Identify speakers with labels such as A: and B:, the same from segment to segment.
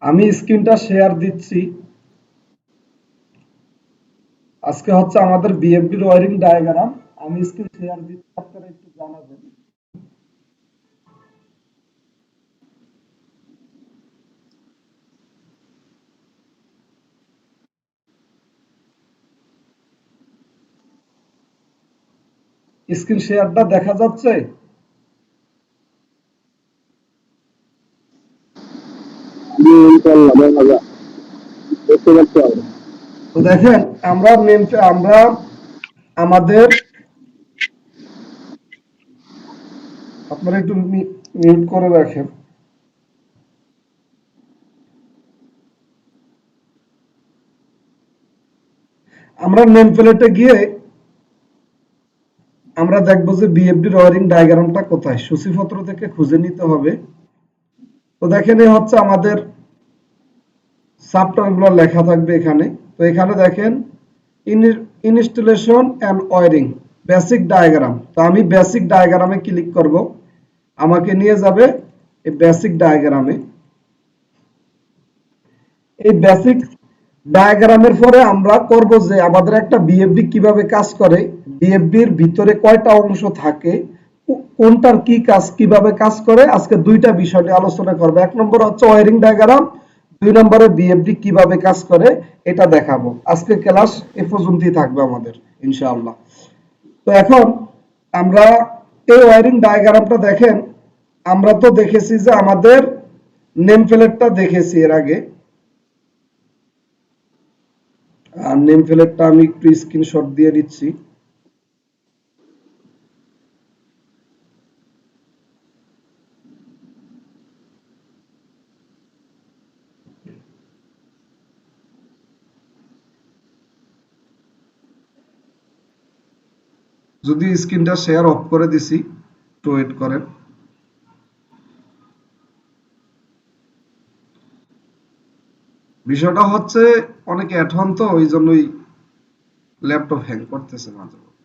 A: আমি স্ক্রিনটা শেয়ার দিচ্ছি। আজকে হচ্ছে আমাদের বিএফডির ওয়ারিং ডায়াগ্রাম। আমি স্ক্রিন শেয়ার দিচ্ছি, আপনারা একটু জানাবেন। স্ক্রিন শেয়ারটা দেখা যাচ্ছে?
B: ইনশাআল্লাহ দেখা যায়, দেখতে পাচ্ছি আমরা।
A: তো দেখেন, আমরা আমাদের, আপনারা একটু মিউট করে রাখেন। আমরা নেম প্লেটে গিয়ে আমরা দেখবো যে বিএফডির ওয়ারিং ডায়াগ্রামটা কোথায়, সূচিপত্র থেকে খুঁজে নিতে হবে। তো দেখেন, এই হচ্ছে আমাদের সাবটার্মগুলো লেখা থাকবে এখানে। তো এখানে দেখেন installation and wiring basic diagram. তো আমি বেসিক ডায়াগ্রামে ক্লিক করব, আমাকে নিয়ে যাবে এই বেসিক ডায়াগ্রামে। এই বেসিক ডায়াগ্রামের পরে আমরা করব যে আমাদের একটা বিএফডি কিভাবে কাজ করে, বিএফডির ভিতরে কয়টা অংশ থাকে, কোনটার কি কাজ, কিভাবে কাজ করে, আজকে দুইটা বিষয় নিয়ে আলোচনা করব। এক নম্বর হচ্ছে ওয়ারিং ডায়াগ্রাম, দুই নম্বরে বিএফডি কিভাবে কাজ করে এটা দেখাবো। আজকে ক্লাস এ পর্যন্তই থাকবে আমাদের, ইনশাআল্লাহ। তো এখন আমরা এই ওয়ারিং ডায়াগ্রামটা দেখেন, আমরা তো দেখেছি যে আমাদের নেম প্লেটটা দেখেছি এর আগে। আর নেম প্লেটটা আমি একটু স্ক্রিনশট দিয়ে দিচ্ছি। যদি স্ক্রিনটা শেয়ার অফ করে দিছি, একটু ওয়েট করেন। বিষয়টা হচ্ছে অনেকে অ্যাট হন, তো ওই জন্যই ল্যাপটপ হ্যাং করতেছে মাঝে মাঝে।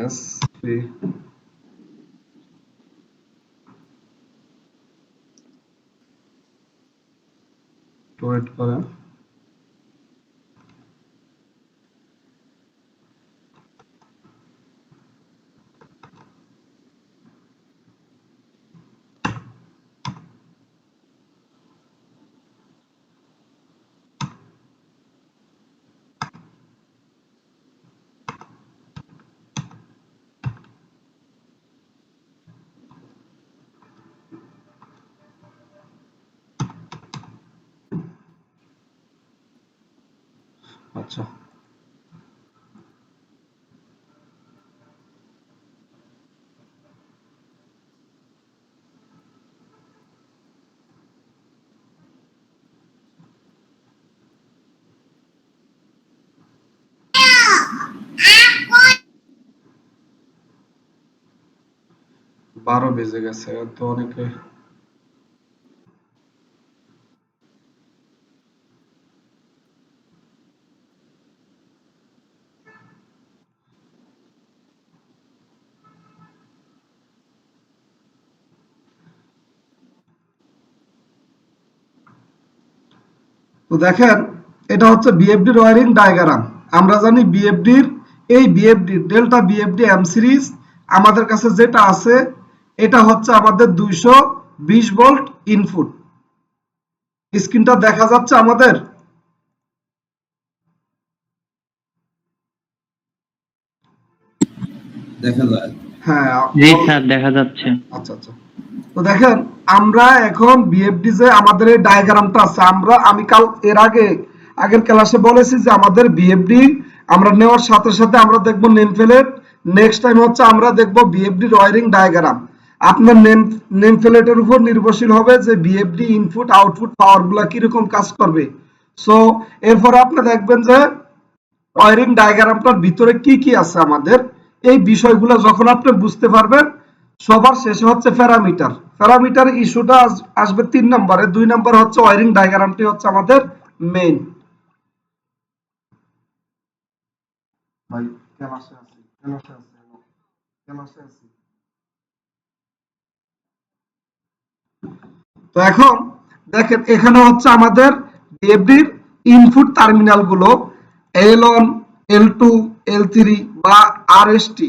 A: এস পি, একটু ওয়েট করেন। আচ্ছা, 12 বেজে গেছে তো অনেকে। তো দেখেন, এটা হচ্ছে বিএফডির ওয়ারিং ডায়াগ্রাম। আমরা জানি বিএফডির, এই BFD delta BFD M series আমাদের কাছে যেটা আছে, এটা হচ্ছে আমাদের 220 ভোল্ট ইনপুট। স্ক্রিনটা দেখা যাচ্ছে আমাদের?
C: দেখা যায়।
A: হ্যাঁ।
D: জি স্যার, দেখা যাচ্ছে।
A: আচ্ছা আচ্ছা। তো দেখেন, আমরা এখন বিএফডি যে আমাদের এই ডায়াগ্রামটা আছে, আমি কাল এর আগের ক্লাসে বলেছি যে আমাদের বিএফডি আমরা নেওয়ার সাথে সাথে আমরা দেখব নেম প্লেট। নেক্সট টাইম হচ্ছে আমরা দেখব বিএফডি ওয়ারিং ডায়াগ্রাম। আপনার নেম প্লেটের উপর নির্ভরশীল হবে যে বিএফডি ইনপুট আউটপুট পাওয়ারগুলা কিরকম কাজ করবে। সো এরপরে আপনি দেখবেন যে ওয়ারিং ডায়াগ্রামটার ভিতরে কি কি আছে আমাদের, এই বিষয়গুলো যখন আপনি বুঝতে পারবেন, সবার শেষে হচ্ছে প্যারামিটার। প্যারামিটার ইস্যুটা আসবে 3 নম্বরে, 2 নম্বর হচ্ছে ওয়ারিং ডায়াগ্রামটি হচ্ছে আমাদের মেইন। ভাই ক্লাসে আছে। ক্লাসে আছে, ক্লাসে আছে। তো এখন দেখেন এখানে হচ্ছে আমাদের বিএফডির ইনপুট টার্মিনাল গুলো L1, L2, L3 বা RST।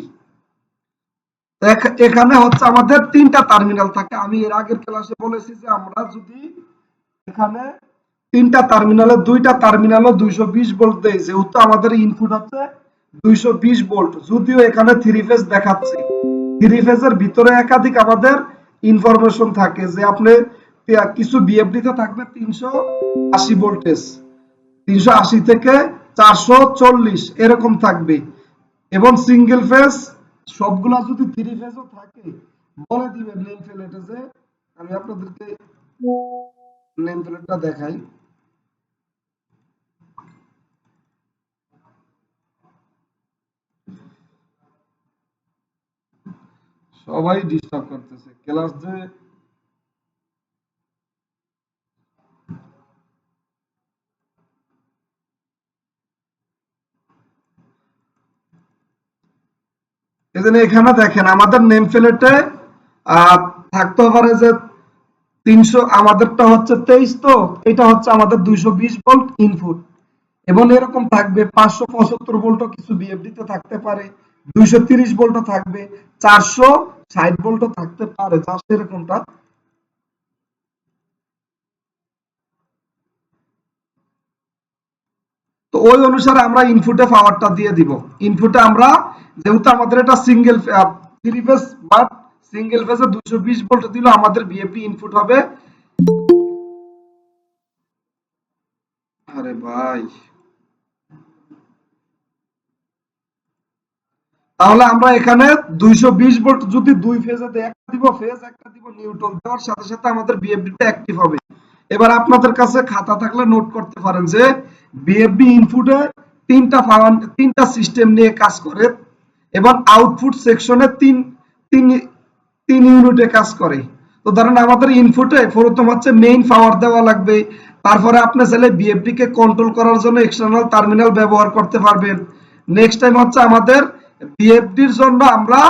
A: এখানে হচ্ছে আমাদের তিনটা টার্মিনাল থাকে। আমি এর আগের ক্লাসে বলেছি যে আমরা যদি এখানে তিনটা টার্মিনালে দুইটা টার্মিনালও 220 ভোল্ট দেই, যেহেতু আমাদের ইনপুট হচ্ছে 220 ভোল্ট, যদিও এখানে থ্রি ফেজ দেখাচ্ছে, থ্রি ফেজের ভিতরে একাধিক আমাদের ইনফরমেশন থাকে যে আপনি কিছু বিএফডি তে থাকবে 380 ভোল্টেজ, 380 থেকে 440 এরকম থাকবে, এবং সিঙ্গেল ফেজ সবগুলা যদি থ্রি ফেজও থাকে বলে দিবেন নেম প্লেটে। যে আমি আপনাদেরকে নেম প্লেটটা দেখাই। সবাই ডিস্টার্ব করতেছে ক্লাস যে। এজন্য এখানে দেখেন আমাদের নেম প্লেটে থাকতে পারে যে 300, আমাদেরটা হচ্ছে 23, তো এটা হচ্ছে আমাদের 220 ভোল্ট ইনপুট, এবং এরকম থাকবে 575 ভোল্টও কিছু বিএফডি তে থাকতে পারে, 230 ভোল্টও থাকবে, 460 ভোল্টও থাকতে পারে, জাস্ট এরকমটা। তো ওই অনুসারে আমরা ইনপুটে পাওয়ারটা দিয়ে দিব। ইনপুটে আমরা, যেহেতু আমাদের এটা single three phase, but single ফেজে 220 ভোল্ট দিলে আমাদের বিএফডি ইনপুট হবে। আরে ভাই, তাহলে আমরা এখানে 220 ভোল্ট যদি দুই ফেজে দেই, একটা দিব ফেজ, একটা দিব নিউট্রাল, দেওয়ার সাথে সাথে আমাদের বিএফডিটা অ্যাক্টিভ হবে। এবার আপনাদের কাছে খাতা থাকলে নোট করতে পারেন যে বিএফডি ইনপুটে তিনটা সিস্টেম নিয়ে কাজ করে, এবং আউটপুট সেকশনে তিন তিন ইউনিটে কাজ করে। তো ধরেন আমাদের ইনপুটে প্রথম হচ্ছে মেইন পাওয়ার দেওয়া লাগবে, তারপরে আপনি চাইলে বিএফডি কে কন্ট্রোল করার জন্য এক্সটার্নাল টার্মিনাল ব্যবহার করতে পারবেন। নেক্সট টাইম হচ্ছে আমাদের বিএফডির জন্য আমরা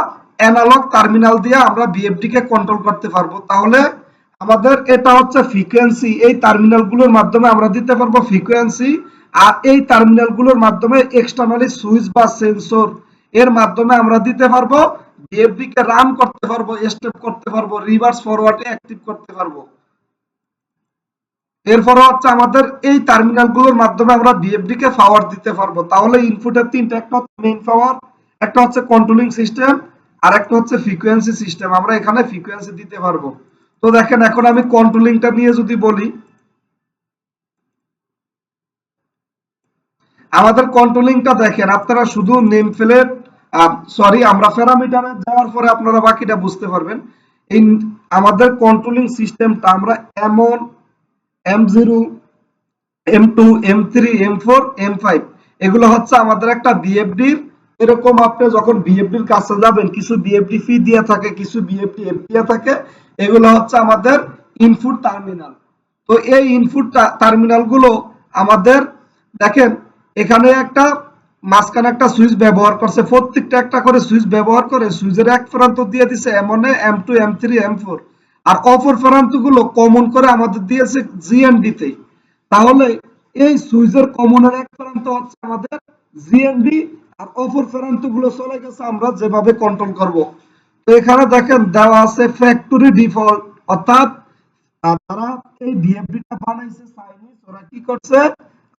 A: অ্যানালগ টার্মিনাল দিয়ে আমরা বিএফডি কে কন্ট্রোল করতে পারবো। তাহলে আমাদের এটা হচ্ছে ফ্রিকোয়েন্সি, এই টার্মিনাল গুলোর মাধ্যমে আমরা দিতে পারবো ফ্রিকোয়েন্সি, আর এই টার্মিনাল গুলোর মাধ্যমে এক্সটার্নালি সুইচ বা সেন্সর এর মাধ্যমে আমরা দিতে পারবো বিএফডি কে রান করতে পারবো, স্টেপ করতে পারবো, রিভার্স ফরওয়ার্ডে অ্যাক্টিভ করতে পারবো। এরপরে হচ্ছে আমাদের এই টার্মিনাল গুলোর মাধ্যমে আমরা বিএফডি কে পাওয়ার দিতে পারবো। তাহলে ইনপুটের তিনটা, একটা হচ্ছে মেইন পাওয়ার, একটা হচ্ছে কন্ট্রোলিং সিস্টেম, আর একটা হচ্ছে ফ্রিকোয়েন্সি সিস্টেম। আমরা এখানে ফ্রিকোয়েন্সি দিতে পারবো। তো দেখেন এখন আমি কন্ট্রোলিংটা নিয়ে যদি বলি, আমাদের কন্ট্রোলিংটা দেখেন আপনারা শুধু নেম প্লেট, সরি আমরা প্যারামিটারে যাওয়ার পরে আপনারা বাকিটা বুঝতে পারবেন। এই আমাদের কন্ট্রোলিং সিস্টেমটা আমরা এমন M0, M2, M3, M4, M5, এগুলো হচ্ছে আমাদের একটা বিএফডির, এরকম আপনি যখন বিএফডির কাছে যাবেন কিছু বিএফডি ফি দিয়ে থাকে, কিছু বিএফডি এফ দিয়ে থাকে, এগুলো হচ্ছে আমাদের ইনপুট টার্মিনাল। তো এই ইনপুট টার্মিনাল গুলো আমাদের দেখেন এখানে একটা মাঝখানে একটা সুইচ ব্যবহার করছে, প্রত্যেকটা একটা করে সুইচ ব্যবহার করে সুইচের এক প্রান্ত দিয়ে দিছে M1 এ, M2, M3, M4, আর অপর প্রান্ত গুলো কমন করে আমাদের দিয়েছে জিএনডি তে। তাহলে এই সুইচের কমনের এক প্রান্ত হচ্ছে আমাদের জিএনডি, আর অপর প্রান্ত গুলো চলে গেছে আমরা যেভাবে কন্ট্রোল করব। তো এখানে দেখেন দেওয়া আছে ফ্যাক্টরি ডিফল্ট, অর্থাৎ তারা এই বিএফডিটা বানাইছে চাইনিজ, ওরা কি করছে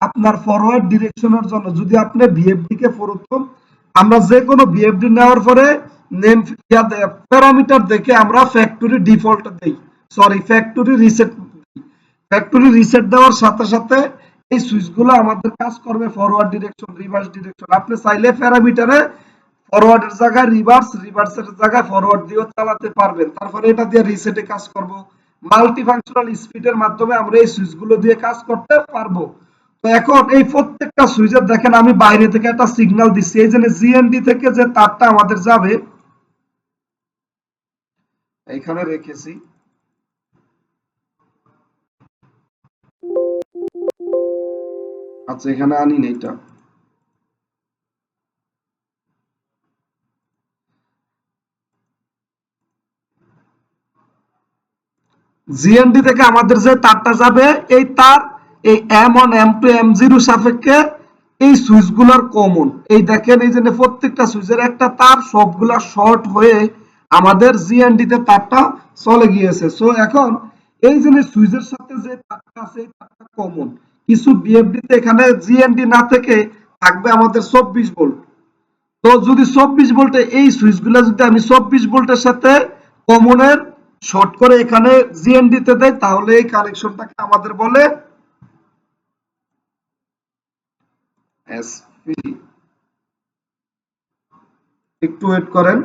A: আপনার ফরওয়ার্ড ডিরেকশনের জন্য, যদি আপনি বিএফডি কে প্রথম, আমরা যে কোনো বিএফডি নেওয়ার পরে নেম প্যারামিটার দেখে আমরা ফ্যাক্টরি ডিফল্ট দেই, sorry factory reset, factory reset দেওয়ার সাথে সাথে এই সুইচগুলো আমাদের কাজ করবে ফরওয়ার্ড ডিরেকশন, রিভার্স ডিরেকশন। আপনি চাইলে প্যারামিটারে ফরওয়ার্ডের জায়গায় রিভার্স, রিভার্সের জায়গায় ফরওয়ার্ড দিয়েও চালাতে পারবেন। তারপরে এটা দিয়ে রিসেটে কাজ করব। মাল্টি ফাংশনাল স্পিডের মাধ্যমে আমরা এই সুইচগুলো দিয়ে কাজ করতে পারবো। তো এখন এই প্রত্যেকটা সুইচের দেখেন আমি বাইরে থেকে একটা সিগন্যাল দিচ্ছি, এই জন্য জিএনডি থেকে যে তারটা আমাদের যাবে এখানে রেখেছি। আচ্ছা এখানে আনি না এটা। জিএনডি থেকে আমাদের যে তারটা যাবে এই তার এই M1 M2 M0 সাপেক্ষে এই সুইচগুলোর কমন, এই দেখেন এই যে প্রত্যেকটা সুইচের একটা তার সবগুলা শর্ট হয়ে আমাদের জিএনডি তে তারটা চলে গিয়েছে। সো এখন এই যে সুইচের সাথে যে তারটা আছে এই তারটা কমন, কিছু বিএফডি তে এখানে জিএনডি না থেকে থাকবে আমাদের 24 ভোল্ট। তো যদি 24 ভোল্টে এই সুইচগুলো যদি আমি 24 ভোল্টের সাথে কমনের শর্ট করে এখানে জিএনডি তে দেয় তাহলে এই কানেকশনটাকে আমাদের বলে এসপি। একটু ওয়েট করেন।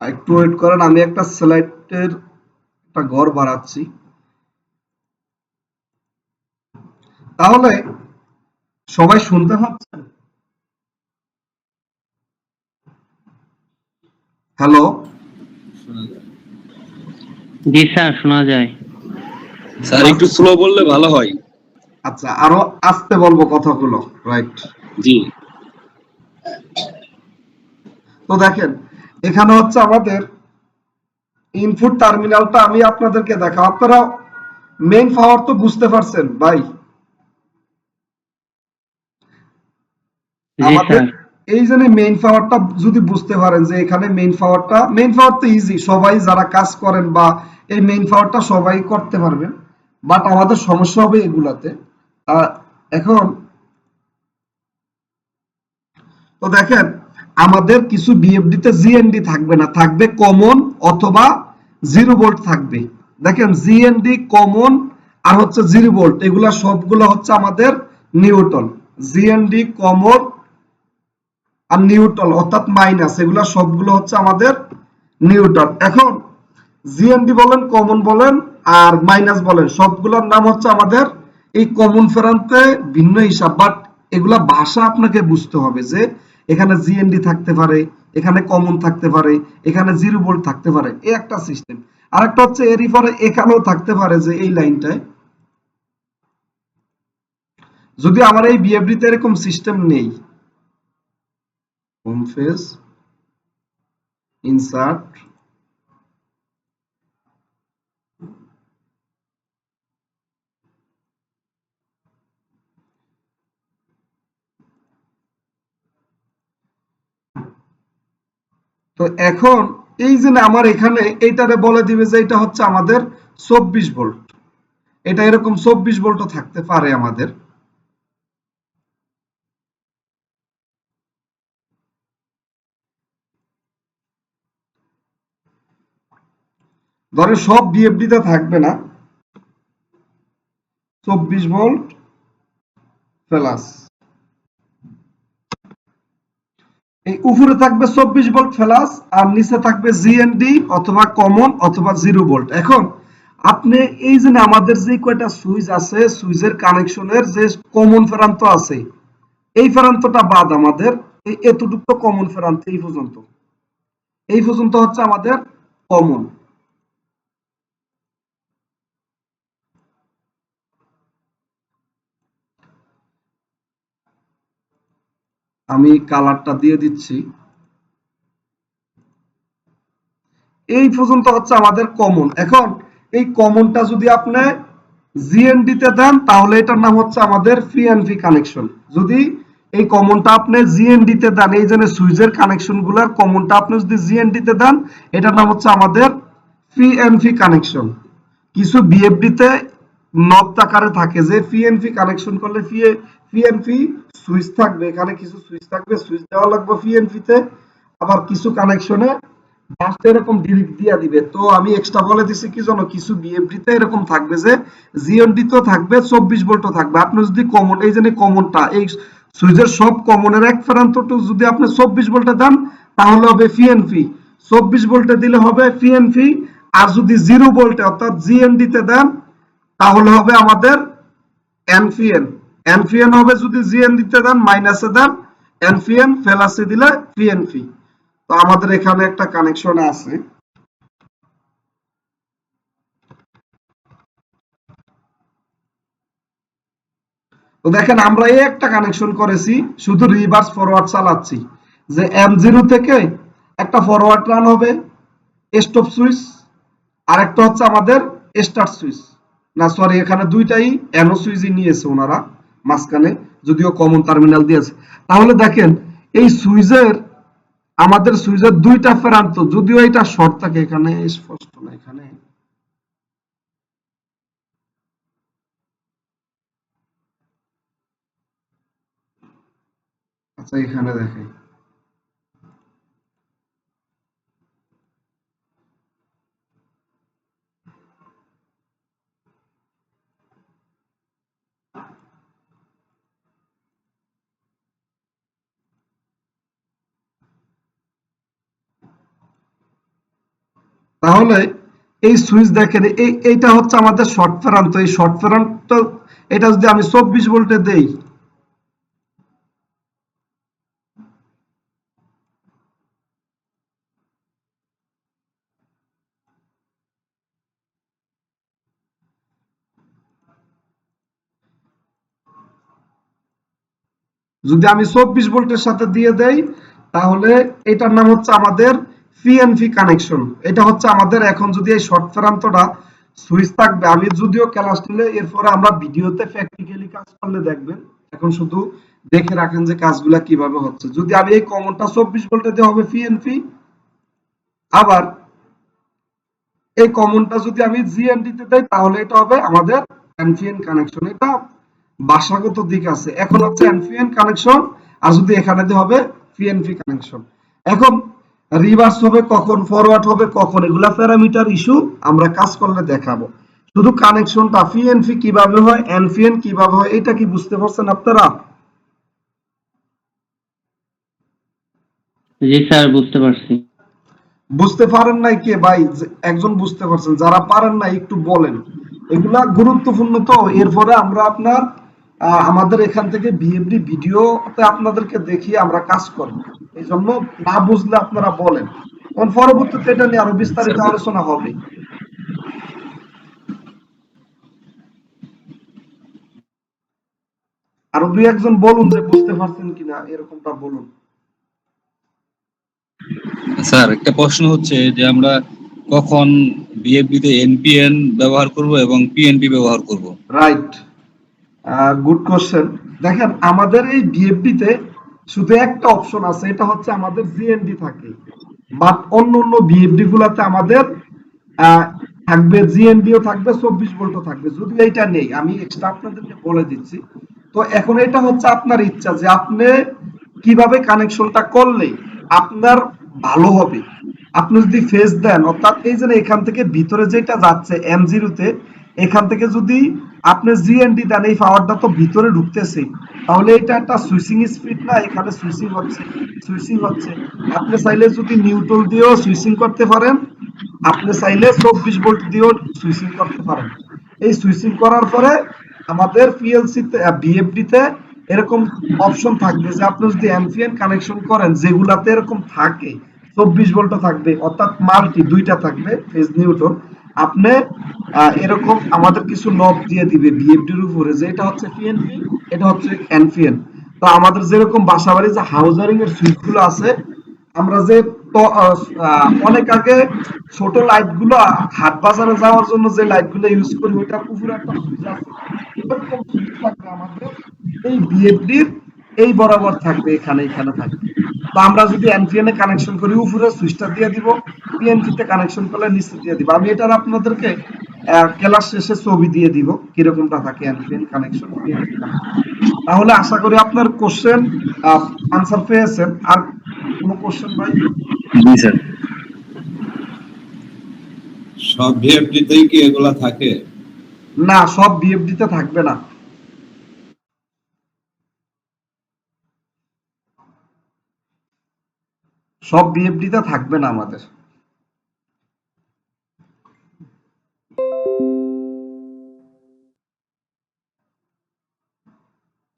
A: একটু ওয়েট করেন, আমি একটা স্লাইডের একটা ঘর বাড়াচ্ছি। তাহলে সবাই শুনতে পাচ্ছেন? হ্যালো?
C: জি স্যার, শোনা যায়।
D: স্যার একটু স্লো বললে ভালো হয়।
A: আচ্ছা, আরো আস্তে বলবো কথাগুলো, রাইট?
D: জি
A: তো দেখেন এখানে হচ্ছে আমাদের ইনপুট টার্মিনালটা আমি আপনাদেরকে দেখাও। আপনারা মেইন পাওয়ার তো বুঝতে পারছেন ভাই?
C: জি
A: আমাদের
C: স্যার।
A: এই যে মেইন পাওয়ারটা যদি বুঝতে পারেন যে এখানে মেইন পাওয়ার তো ইজি, সবাই যারা কাজ করেন বা এই মেইন পাওয়ারটা সবাই করতে পারবেন, বাট আমাদের সমস্যা হবে এগুলাতে। এখন তো দেখেন আমাদের কিছু বিএফডি তে জিএনডি থাকবে না, থাকবে কমন অথবা 0 ভোল্ট থাকবে। দেখেন জিএনডি কমন আর হচ্ছে 0 ভোল্ট, এগুলা সবগুলো হচ্ছে আমাদের নিউট্রাল। জিএনডি কমন আর নিউট্রাল অর্থাৎ মাইনাস, এগুলা সবগুলো হচ্ছে আমাদের নিউট্রাল। এখন জিএনডি বলেন, কমন বলেন আর মাইনাস বলেন, সবগুলোর নাম হচ্ছে আমাদের এই কমন ফেরান্তে ভিন্ন হিসাব, বাট এগুলা ভাষা আপনাকে বুঝতে হবে যে এখানে জিএনডি থাকতে পারে, এখানে কমন থাকতে পারে, এখানে 0 ভোল্ট থাকতে পারে, এই একটা সিস্টেম। আরেকটা হচ্ছে এরই পরে এখানেও থাকতে পারে যে এই লাইনটায়, যদি আমার এই বিএফডি তে এরকম সিস্টেম নেই, হোম ফেজ ইনসার্ট, তো এখন এই যে আমার এখানে এইটারে বলে দিবে যে এটা হচ্ছে আমাদের 24 ভোল্ট, এটা এরকম 24 ভোল্টও থাকতে পারে আমাদের। ধরে সব বিএফডি তে থাকবে না 24 ভোল্ট প্লাস, এই উপরে থাকবে 24 ভোল্ট প্লাস আর নিচে থাকবে জিএনডি অথবা কমন অথবা 0 ভোল্ট। এখন আপনি এই যে আমাদের যে কয়টা সুইচ আছে, সুইচের কানেকশনের যে কমন প্রান্ত আছে, এই প্রান্তটা বাদ আমাদের এই এতটুকু কমন প্রান্ত, এই পর্যন্ত হচ্ছে আমাদের কমন। আমি কালারটা দিয়ে দিচ্ছি। এই পর্যন্ত হচ্ছে আমাদের কমন। এখন এই কমনটা যদি আপনি জিএনডি তে দেন তাহলে এটার নাম হচ্ছে আমাদের পিএনপি কানেকশন। যদি এই কমনটা আপনি জিএনডি তে দেন, এই জন্য সুইচের কানেকশন গুলার কমনটা আপনি যদি জিএনডি তে দেন এটার নাম হচ্ছে আমাদের পিএনপি কানেকশন। কিছু বিএফডি তে নব আকারে থাকে যে পিএনপি কানেকশন করলে পিএনপি সুইচ থাকবে, এখানে কিছু সুইচ থাকবে, সুইচ দেওয়া লাগবে পিএনপি তে, আবার কিছু কানেকশনে জাস্ট এরকম ডিরেক্ট দিয়া দিবে। তো আমি এক্সট্রা বলে দিছি কি জন্য, কিছু বিএফডি তে এরকম থাকবে যে জিএনডি তো থাকবে 24 ভোল্টও থাকবে। আপনি যদি কমন এই যে কমনটা এই সুইচের সব কমনের এক প্রান্তটু যদি আপনি 24 ভোল্টে দেন তাহলে হবে পিএনপি, 24 ভোল্টে দিলে হবে পিএনপি। আর যদি 0 ভোল্টে অর্থাৎ জিএনডি তে দেন তাহলে হবে আমাদের এনপিএন। হবে যদি জিএনডি তে দেন মাইনাসে দেন এনপিএন, প্লাসে দিলে পিএনপি। তো আমাদের এখানে একটা কানেকশন আছে। তো দেখেন আমরা এই একটা কানেকশন করেছি, শুধু রিভার্স ফরওয়ার্ড চালাচ্ছি, যে M0 থেকে একটা ফরওয়ার্ড রান হবে, স্টপ সুইচ, আর একটা হচ্ছে আমাদের স্টার্ট সুইচ। না সরি, এখানে দুইটাই এনো সুইচই নিয়েছে ওনারা মাঝখানে, যদিও কমন টার্মিনাল দিয়েছে। তাহলে দেখেন এই সুইচের, আমাদের সুইচের দুইটা প্রান্ত, যদিও এটা শর্ট থাকে, এখানে স্পষ্ট না, এখানে আচ্ছা এখানে দেখেন, তাহলে এই সুইচ দেখেন, এইটা হচ্ছে আমাদের শর্ট প্রান্ত, এই শর্ট প্রান্ত, এটা যদি আমি 24 ভোল্টে দেই, যদি আমি 24 ভোল্টের সাথে দিয়ে দেই, তাহলে এটার নাম হচ্ছে আমাদের পিএনপি কানেকশন। এটা হচ্ছে আমাদের, এখন যদি এই শর্ট প্রান্তটা সুইচ থাকবে, আমি যদিও ক্লাস নিলে এরপরে আমরা ভিডিওতে প্র্যাকটিক্যালি কাজ করলে দেখবেন, এখন শুধু দেখে রাখেন যে কাজগুলা কিভাবে হচ্ছে। যদি আমি এই কমনটা 24 ভোল্টে দিয়ে হবে পিএনপি, আবার এই কমনটা যদি আমি জিএনডি তে দেই, তাহলে এটা হবে আমাদের এনপিএন কানেকশন। এটা ভাষাগত দিক আছে, এখন হচ্ছে এনপিএন কানেকশন, আর যদি এখানে দিয়ে হবে পিএনপি কানেকশন। এখন রিভার্স হবে কখন, ফরওয়ার্ড হবে কখন, এগুলা প্যারামিটার ইস্যু আমরা কাজ করলে দেখাবো। শুধু কানেকশনটা পিএনপি কিভাবে হয়, এনপিএন কিভাবে হয়, এটা কি বুঝতে পারছেন আপনারা?
C: জি স্যার, বুঝতে পারছি।
A: বুঝতে পারেন নাই কে ভাই? একজন বুঝতে পারছেন, যারা পারেন নাই একটু বলেন। এগুলা গুরুত্বপূর্ণ, তো এরপরে আমরা আপনার আমাদের এখান থেকে ভিএফডি ভিডিওতে আপনাদেরকে দেখিয়ে আমরা কাজ করব। এই জন্য না বুঝলে আপনারা বলেন, কারণ পরবর্তীতে এটা নিয়ে আরো বিস্তারিত
D: স্যার
A: আলোচনা হবে। আরো দুই একজন বলুন যে বুঝতে পারছেন কিনা, এরকমটা বলুন।
D: স্যার একটা প্রশ্ন হচ্ছে যে আমরা কখন বিএফবি তে এনপিএন ব্যবহার করব এবং পিএনপি ব্যবহার করব?
A: Right, good question. দেখেন আমাদের এই বিএফডি তে শুধু একটা অপশন আছে, এটা হচ্ছে আমাদের জিএনডি থাকে, বাট অন্য অন্য বিএফডি গুলাতে আমাদের আহ, থাকবে জিএনডিও থাকবে, 24 ভোল্টও থাকবে, যদিও এটা নেই, আমি এক্সট্রা আপনাদেরকে বলে দিচ্ছি। তো এখন এটা হচ্ছে আপনার ইচ্ছা যে আপনি কিভাবে কানেকশনটা করলে আপনার ভালো হবে। আপনি যদি ফেজ দেন, অর্থাৎ এই যে এখান থেকে ভিতরে যেটা যাচ্ছে M0 তে, এখান থেকে যদি আপনি জিএনডি দেন, এই পাওয়ারটা তো ভিতরে ঢুকতেছে, তাহলে এটা একটা সুইচিং স্পিড না, এখানে সুইচিং হচ্ছে, সুইচিং হচ্ছে। আপনি চাইলে যদি নিউট্রাল দিয়েও সুইচিং করতে পারেন, আপনি চাইলে 24 ভোল্ট দিয়েও সুইচিং করতে পারেন। এই সুইচিং করার পরে আমাদের পিএলসি তে, বিএফডি তে এরকম অপশন থাকবে যে আপনি যদি এনপিএন কানেকশন করেন, যেগুলাতে এরকম থাকে 24 ভোল্টও থাকবে, অর্থাৎ মাল্টি দুইটা থাকবে ফেজ নিউট্রাল, আপনি এরকম আমাদের কিছু নব দিয়ে দিবে বিএফডির উপরে, যে এটা হচ্ছে পিএনপি, এটা হচ্ছে এনপিএন। তো আমাদের যেরকম বাসাবাড়ি যে হাউজারিং এর সুইচ গুলো আছে, আমরা যে অনেক আগে ছোট লাইট গুলো হাট বাজারে যাওয়ার জন্য যে লাইট গুলো ইউজ করি, ওইটার উপরে একটা সুইচ আছে, এরকম সুইচ থাকবে আমাদের এই বিএফডির এই বরাবর থাকবে, এখানে এখানে থাকবে। তো আমরা যদি এনপিএন এ কানেকশন করি, উপরে সুইচটা দিয়ে দিব, পিএনপি তে কানেকশন করলে নিচে দিয়ে দিব। আমি এটার আপনাদেরকে ক্লাস শেষে ছবি দিয়ে দিব কিরকমটা থাকে এনপিএন কানেকশন, পিএনপি কানেকশন। তাহলে আশা করি আপনার কোশ্চেন আনসার পেয়েছেন। আর কোনো কোশ্চেন ভাই?
D: জি স্যার।
E: সব ভিএফডিতেই কি এগুলা থাকে?
A: না, সব বিএফডি তে থাকবে না। সব বিএফডি তে থাকবে না আমাদের।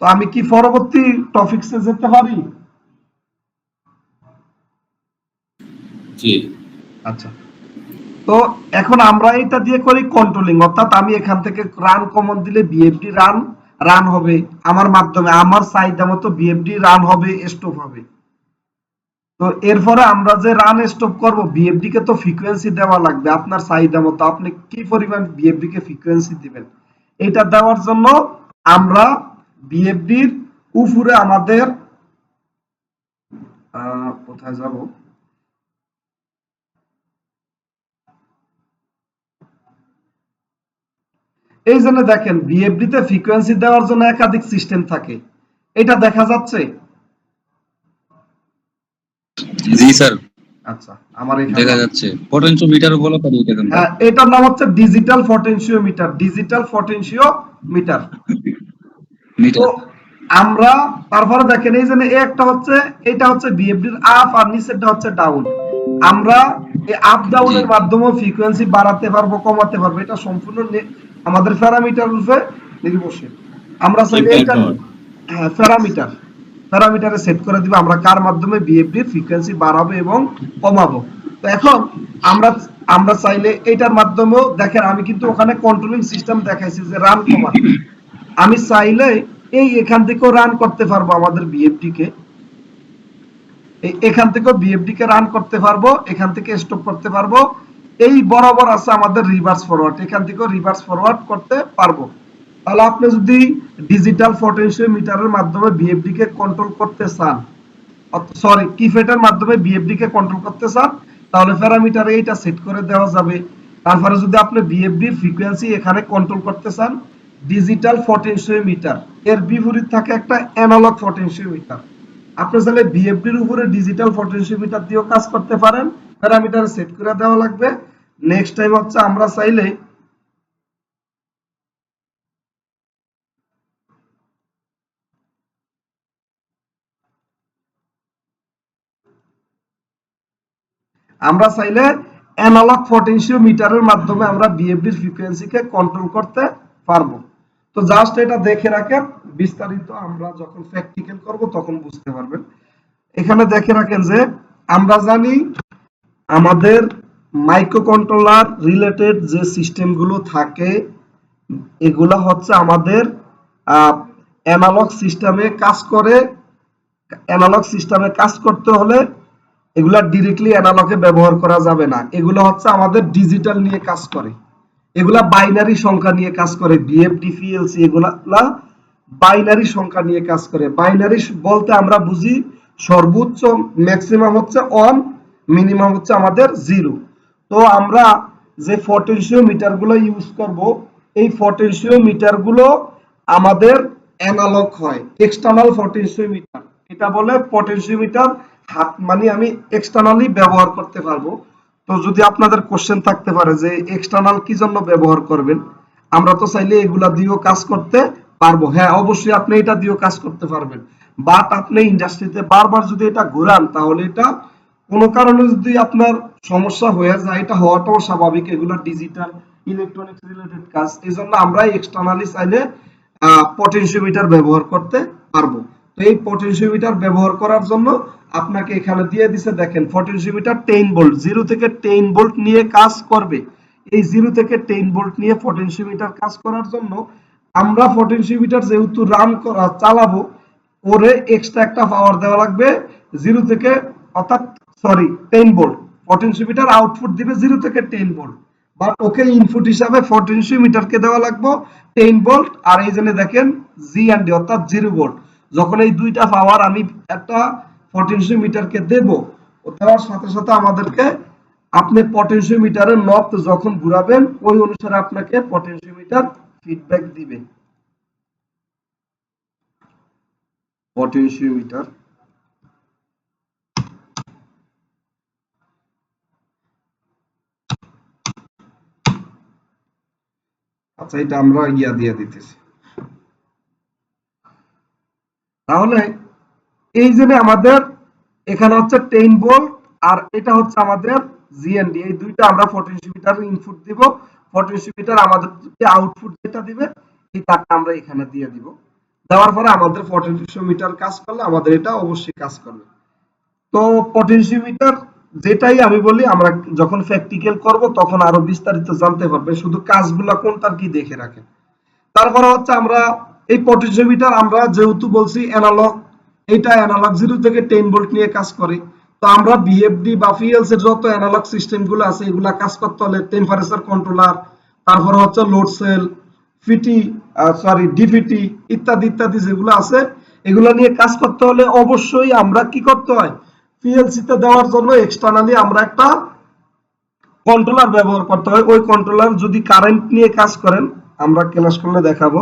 A: তো আমি কি পরবর্তী টপিকসে যেতে পারি?
E: জি।
A: আচ্ছা, তো এখন আমরা এটা দিয়ে করি কন্ট্রোলিং, অর্থাৎ আমি এখান থেকে রান কমন দিলে বিএফডি রান হবে আমার মাধ্যমে, আমার চাহিদা মতো বিএফডি রান হবে, স্টপ হবে। তো এরপরে আমরা যে রান স্টপ করব, বিএফডি কে তো ফ্রিকোয়েন্সি দেওয়া লাগবে আপনার চাহিদা মতো, আপনি কি পরিমাণ বিএফডি কে ফ্রিকোয়েন্সি দিবেন। এটা দেওয়ার জন্য আমরা বিএফডির উপরে আমাদের কোথায় যাব, এই জন্য দেখেন বিএফডি তে ফ্রিকোয়েন্সি দেওয়ার জন্য একাধিক সিস্টেম থাকে, এটা দেখা যাচ্ছে।
D: জি স্যার,
A: আচ্ছা, আমার এখানে
D: দেখা যাচ্ছে পটেনশিওমিটার বলা পারি এটাকে আমরা।
A: হ্যাঁ, এটার নাম হচ্ছে ডিজিটাল পটেনশিওমিটার, ডিজিটাল পটেনশিওমিটার। তো
D: মিটার।
A: আমরা তারপরে দেখেন এই যে একটা হচ্ছে, এটা হচ্ছে বিএফডির আপ আর নিচেরটা হচ্ছে ডাউন। আমরা এই আপ
D: জি
A: ডাউনের মাধ্যমে ফ্রিকোয়েন্সি বাড়াতে পারবো, কমাতে পারবো, এটা সম্পূর্ণ আমাদের প্যারামিটার উপরে নির্ভরশীল। আমরা
E: কি
A: চাইলে এটা
E: মেথড?
A: হ্যাঁ প্যারামিটারে সেট করে দিব আমরা কার মাধ্যমে বিএফডি ফ্রিকোয়েন্সি বাড়াবো এবং কমাবো। তো এখন আমরা আমরা চাইলে এটার মাধ্যমেও দেখেন, আমি কিন্তু ওখানে কন্ট্রোলিং সিস্টেম দেখাইছি যে রান কমান, আমি চাইলে এই এখান থেকেও রান করতে পারবো আমাদের বিএফডি কে, এখান থেকেও বিএফডি কে রান করতে পারবো, এখান থেকে স্টপ করতে পারবো। এই বরাবর আছে আমাদের রিভার্স ফরওয়ার্ড, এখান থেকেও রিভার্স ফরওয়ার্ড করতে পারবো। তাহলে আপনি যদি ডিজিটাল পটেনশিওমিটারের মাধ্যমে বিএফডি কে কন্ট্রোল করতে চান, সরি কিফেটের মাধ্যমে বিএফডি কে কন্ট্রোল করতে চান, তাহলে প্যারামিটারে এইটা সেট করে দেওয়া যাবে। তারপরে যদি আপনি বিএফডি ফ্রিকোয়েন্সি এখানে কন্ট্রোল করতে চান, ডিজিটাল পটেনশিওমিটার এর বিপরীত থাকে একটা অ্যানালগ পটেনশিওমিটার। আপনি চাইলে বিএফডির উপরে ডিজিটাল পটেনশিওমিটার দিয়েও কাজ করতে পারেন, প্যারামিটারে সেট করে দেওয়া লাগবে। নেক্সট টাইম হচ্ছে আমরা চাইলে অ্যানালগ পটেনশিওমিটারের মাধ্যমে আমরা বিএফডির ফ্রিকোয়েন্সিকে কন্ট্রোল করতে পারবো। তো জাস্ট এটা দেখে রাখেন, বিস্তারিত আমরা যখন প্র্যাকটিক্যাল করব তখন বুঝতে পারবেন। এখানে দেখে রাখেন যে আমরা জানি আমাদের মাইক্রো কন্ট্রোলার রিলেটেড যে সিস্টেমগুলো থাকে, এগুলা হচ্ছে আমাদের অ্যানালগ সিস্টেমে কাজ করে। অ্যানালগ সিস্টেমে কাজ করতে হলে এগুলা ডিরেক্টলি অ্যানালগে ব্যবহার করা যাবে না, এগুলো হচ্ছে আমাদের ডিজিটাল নিয়ে কাজ করে, এগুলা বাইনারি সংখ্যা নিয়ে কাজ করে। বিএফডি পিএলসি এগুলা বাইনারি সংখ্যা নিয়ে কাজ করে। বাইনারি বলতে আমরা বুঝি সর্বোচ্চ ম্যাক্সিমাম হচ্ছে 1, মিনিমাম হচ্ছে আমাদের 0। তো আমরা যে পটেনশিওমিটার গুলো ইউজ করব, এই পটেনশিওমিটার গুলো আমাদের অ্যানালগ হয়, এক্সটার্নাল পটেনশিওমিটার। এটা বলে পটেনশিওমিটার হাত মানে আমি এক্সটার্নালি ব্যবহার করতে পারবো। তো যদি আপনাদের কোশ্চেন থাকতে পারে যে এক্সটার্নাল কি জন্য ব্যবহার করবেন, আমরা তো চাইলে এগুলা দিয়েও কাজ করতে পারবো। হ্যাঁ, অবশ্যই আপনি এটা দিয়েও কাজ করতে পারবেন, বাট আপনি ইন্ডাস্ট্রিতে বারবার যদি এটা ঘোরান তাহলে এটা কোনো কারণে যদি আপনার সমস্যা হয়ে যায়, এটা হওয়াটাও স্বাভাবিক, এগুলা ডিজিটাল ইলেকট্রনিক্স রিলেটেড কাজ, এই জন্য আমরা এক্সটার্নালি চাইলে পটেনশিওমিটার ব্যবহার করতে পারবো। তো এই পটেনশিওমিটার ব্যবহার করার জন্য আপনাকে এখানে দিয়ে দিছে, দেখেন পটেনশিওমিটার 10 ভোল্ট, 0 থেকে 10 ভোল্ট নিয়ে কাজ করবে। এই 0 থেকে 10 ভোল্ট নিয়ে পটেনশিওমিটার কাজ করার জন্য আমরা পটেনশিওমিটার যেহেতু রান করা চালাবো, ওরে এক্সট্রা একটা পাওয়ার দেওয়া লাগবে 0 থেকে, অর্থাৎ সরি 10 ভোল্ট। পটেনশিওমিটার আউটপুট দিবে 0 থেকে 10 ভোল্ট, বাট ওকে ইনপুট হিসাবে পটেনশিওমিটারকে দেওয়া লাগবে 10 ভোল্ট। আর এই জন্য দেখেন জি এন্ড ডি অর্থাৎ 0 ভোল্ট। যখন এই দুইটা পাওয়ার আমি একটা পটেনশিওমিটারকে দেব, ও দেওয়ার সাথে সাথে আমাদেরকে আপনি পটেনশিওমিটারের নব যখন ঘুরাবেন ওই অনুসারে আপনাকে পটেনশিওমিটার ফিডব্যাক দিবে। পটেনশিওমিটার আচ্ছা, এটা আমরা দিয়ে দিতেছি। তাহলে এই যে আমাদের এখানে হচ্ছে 10 ভোল্ট আর এটা হচ্ছে আমাদের জিএনডি, এই দুইটা আমরা পটেনশিওমিটার ইনপুট দিব, পটেনশিওমিটার আমাদের আউটপুট যেটা দিবে এই তারটা আমরা এখানে দিয়ে দিব। দেওয়ার পরে আমাদের পটেনশিওমিটার কাজ করলে আমাদের এটা অবশ্যই কাজ করবে। তো পটেনশিওমিটার যেটাই আমি বলি, আমরা যখন প্র্যাকটিক্যাল করব তখন আরো বিস্তারিত জানতে পারবে, শুধু কাজগুলা কোনটার কি দেখে রাখেন। তারপরে হচ্ছে আমরা এই পটেনশিওমিটার আমরা যেহেতু বলছি অ্যানালগ, এটা অ্যানালগ 0 থেকে 10 ভোল্ট নিয়ে কাজ করে। তো আমরা বিএফডি বা পিএলসি এর যত অ্যানালগ সিস্টেম গুলো আছে এগুলা কাজ করতে হলে টেম্পারেচার কন্ট্রোলার, তারপরে হচ্ছে লোড সেল, ফিটি ডিপিটি ইত্যাদি ইত্যাদি যেগুলো আছে এগুলো নিয়ে কাজ করতে হলে অবশ্যই আমরা কি করতে হয়, পিএলসি তে দেওয়ার জন্য এক্সটার্নালি আমরা একটা কন্ট্রোলার ব্যবহার করতে হয়। ওই কন্ট্রোলার যদি কারেন্ট নিয়ে কাজ করেন, আমরা ক্লাস করলে দেখাবো,